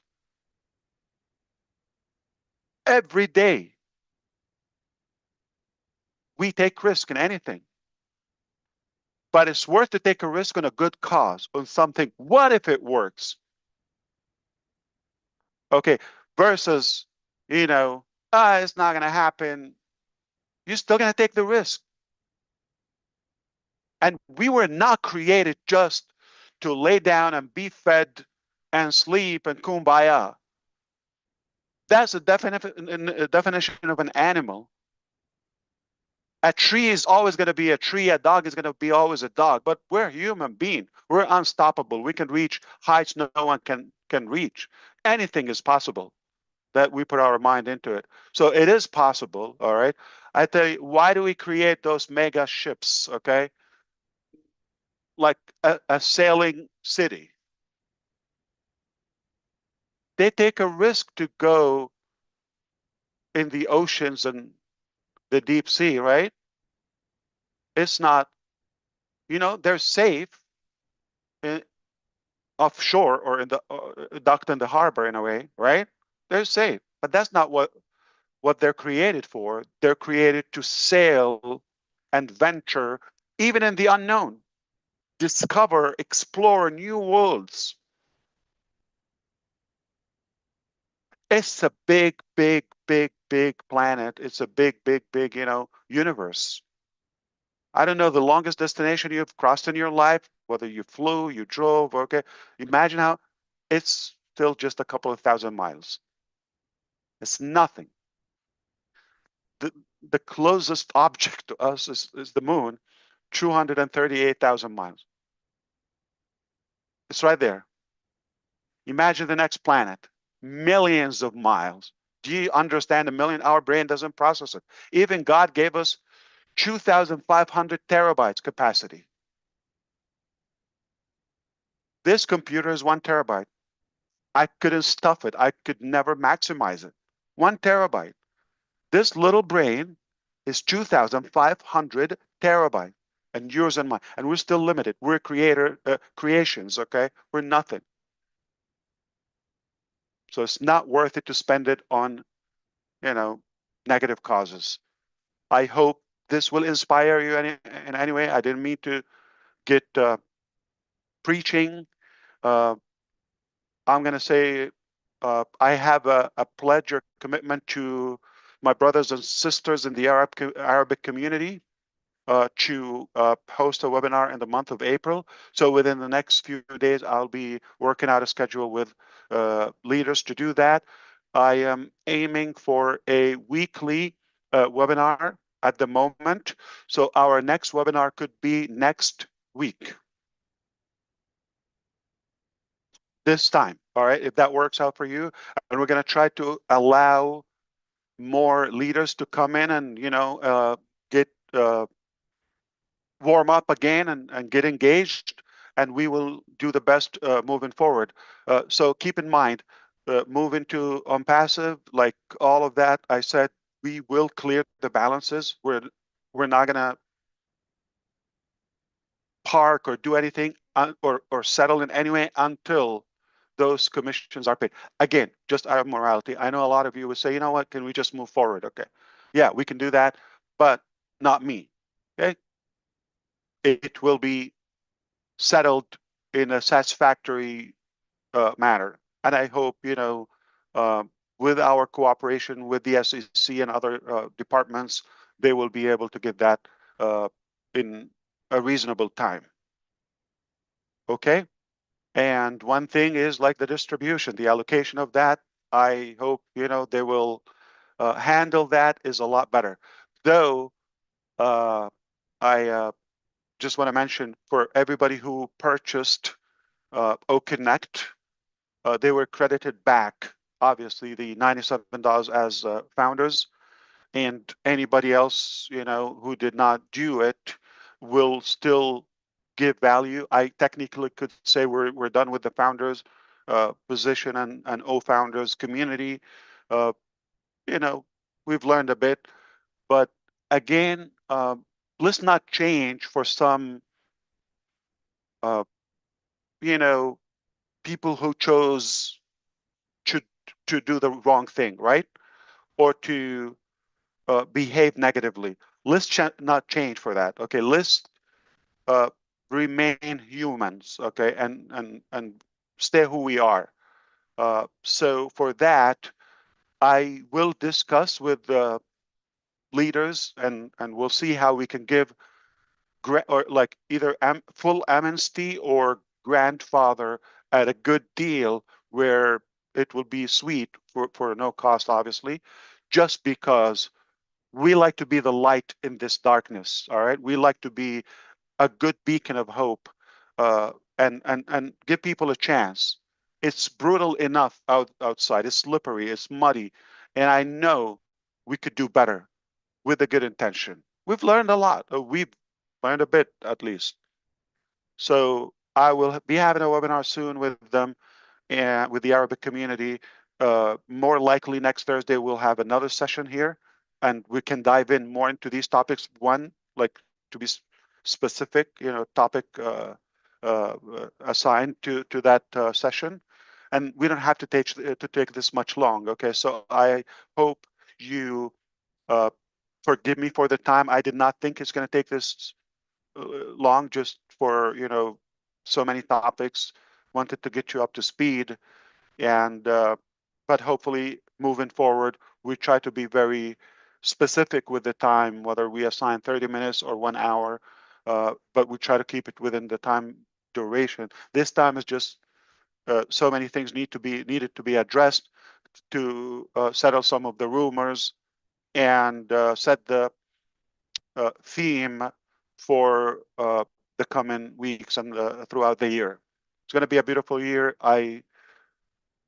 Every day, we take risk in anything. But it's worth to take a risk on a good cause, on something. What if it works? Okay, versus, it's not going to happen. You're still going to take the risk. And we were not created just to lay down and be fed and sleep and kumbaya. That's a definition of an animal. A tree is always going to be a tree. A dog is going to be always a dog. But we're human beings. We're unstoppable. We can reach heights no one can reach. Anything is possible that we put our mind into it. So it is possible, all right? I tell you, why do we create those mega ships, okay? Like a sailing city. They take a risk to go in the oceans and the deep sea, right? It's not, they're safe in, offshore or in the docked in the harbor in a way, right? They're safe, but that's not what they're created for. They're created to sail and venture, even in the unknown, discover, explore new worlds. It's a big, big, big, big planet. It's a big, big, big, universe. I don't know the longest destination you've crossed in your life, whether you flew, you drove, okay. Imagine how it's still just a couple of thousand miles. It's nothing. The closest object to us is the moon, 238,000 miles. It's right there. Imagine the next planet, millions of miles. Do you understand a million? Our brain doesn't process it. Even God gave us 2,500 terabytes capacity. This computer is 1 terabyte. I couldn't stuff it. I could never maximize it. 1 terabyte. This little brain is 2,500 terabyte, and yours and mine. And we're still limited. We're creations, okay? We're nothing. So it's not worth it to spend it on, negative causes. I hope this will inspire you in any way. I didn't mean to get preaching. Uh, I'm going to say I have a pledge or commitment to my brothers and sisters in the Arabic community to host a webinar in the month of April. So within the next few days, I'll be working out a schedule with leaders to do that. I am aiming for a weekly webinar at the moment. So our next webinar could be next week, this time. All right, if that works out for you. And we're going to try to allow more leaders to come in and, get warm up again and get engaged, and we will do the best moving forward. So keep in mind, moving to ONPASSIVE, like all of that, I said, we will clear the balances. We're not gonna park or do anything or settle in any way until those commissions are paid. Again, just out of morality. I know a lot of you would say, you know what, can we just move forward? Okay. Yeah, we can do that, but not me. Okay. It will be settled in a satisfactory manner. And I hope, uh, with our cooperation with the SEC and other departments, they will be able to get that in a reasonable time. Okay? And one thing is like the distribution, the allocation of that. I hope, they will handle that is a lot better. Though, I just want to mention for everybody who purchased OConnect, they were credited back, obviously, the $97 as founders, and anybody else, who did not do it will still give value. I technically could say we're done with the founders position and O-founders community. Uh, you know, we've learned a bit, but again, let's not change for some, uh, you know, people who chose to to do the wrong thing, right? Or to behave negatively. Let's not change for that. Okay, let's uh, remain humans. Okay, and stay who we are. So for that, I will discuss with the leaders, and we'll see how we can give or like either full amnesty or grandfather at a good deal where it will be sweet for no cost, obviously, just because we like to be the light in this darkness. All right, we like to be a good beacon of hope, and give people a chance. It's brutal enough outside. It's slippery. It's muddy, and I know we could do better with a good intention. We've learned a lot. We've learned a bit at least. So I will be having a webinar soon with them and with the Arabic community. More likely next Thursday, we'll have another session here and we can dive in more into these topics. One, like to be specific, topic assigned to that session. And we don't have to take this much long. Okay, so I hope you uh, forgive me for the time. I did not think it's going to take this long just for, so many topics. Wanted to get you up to speed. And but hopefully moving forward, we try to be very specific with the time, whether we assign 30 minutes or 1 hour, but we try to keep it within the time duration. This time is just so many things needed to be addressed to settle some of the rumors and set the theme for the coming weeks and throughout the year. It's going to be a beautiful year. I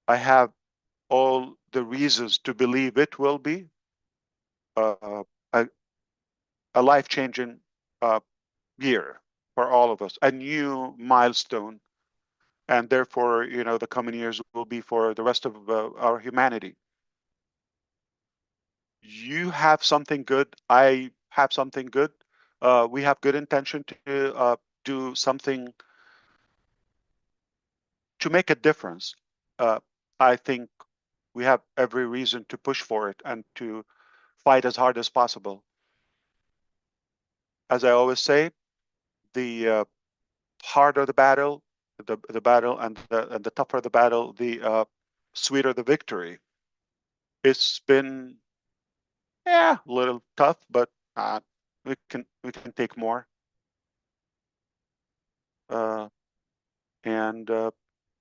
have all the reasons to believe it will be uh, a, a life-changing uh, year for all of us, a new milestone, and therefore, the coming years will be for the rest of our humanity. You have something good. I have something good. We have good intention to do something to make a difference. Uh, I think we have every reason to push for it and to fight as hard as possible. As I always say, the harder the battle, the battle, and the tougher the battle, the sweeter the victory. It's been, yeah, a little tough, but we can take more. Uh, and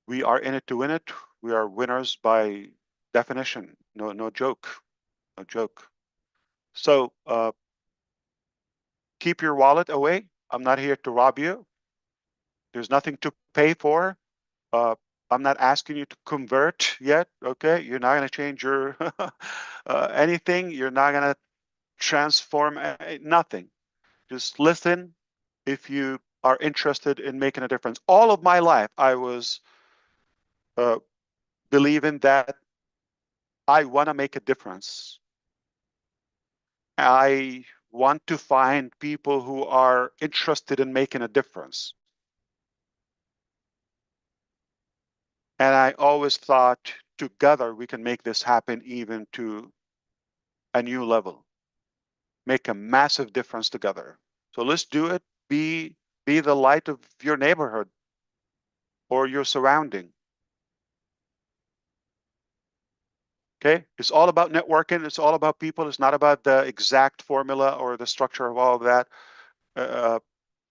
we are in it to win it. We are winners by definition. No joke. No joke. So keep your wallet away. I'm not here to rob you. There's nothing to pay for. Uh, I'm not asking you to convert yet. Okay, you're not going to change your anything. You're not going to transform nothing. Just listen if you are interested in making a difference. All of my life, I was uh, believing that I want to make a difference. I want to find people who are interested in making a difference. And I always thought together we can make this happen even to a new level, make a massive difference together. So let's do it. Be the light of your neighborhood or your surrounding. Okay, it's all about networking. It's all about people. It's not about the exact formula or the structure of all of that. Uh,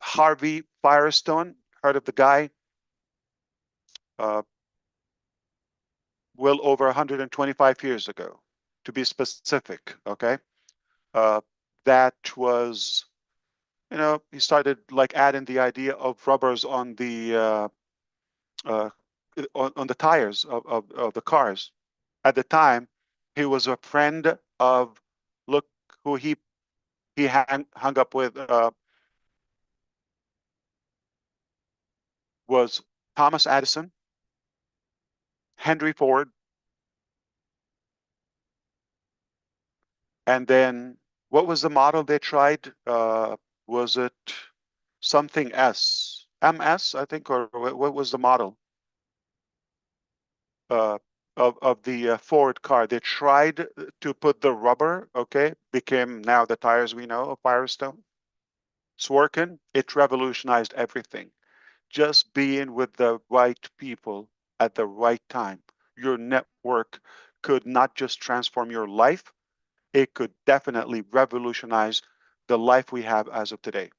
Harvey Firestone, heard of the guy? Uh, well over 125 years ago, to be specific. Okay, uh, that was, he started like adding the idea of rubbers on uh, on the tires of the cars. At the time, he was a friend of, look who he hung up with, was Thomas Edison, Henry Ford, and then what was the model they tried? Was it something S, MS, I think, or what was the model uh, of the Ford car? They tried to put the rubber, okay, became now the tires we know of Firestone. It's working. It revolutionized everything. Just being with the right people at the right time. Your network could not just transform your life, it could definitely revolutionize the life we have as of today,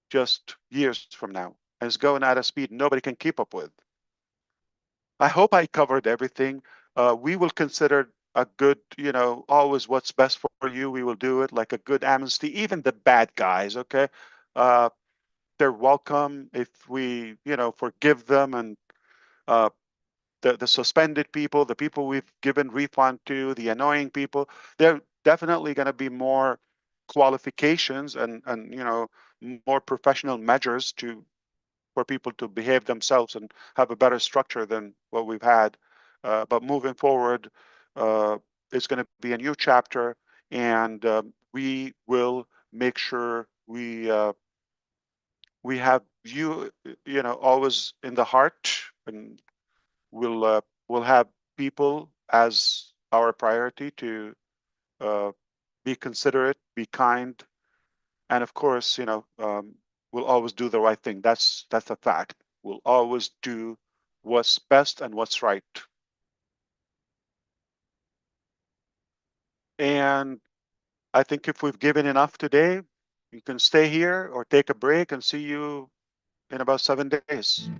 just years from now. And it's going at a speed nobody can keep up with. I hope I covered everything. We will consider a good, always what's best for you. We will do it like a good amnesty, even the bad guys, okay? Uh, they're welcome if we, forgive them, and uh, the suspended people, the people we've given refund to, the annoying people, they're definitely going to be more qualifications and more professional measures for people to behave themselves and have a better structure than what we've had. But moving forward, uh, it's going to be a new chapter, and we will make sure we have you, always in the heart, and we'll have people as our priority to uh, be considerate, be kind, and of course, we'll always do the right thing. That's a fact. We'll always do what's best and what's right. And I think if we've given enough today, you can stay here or take a break and see you in about 7 days.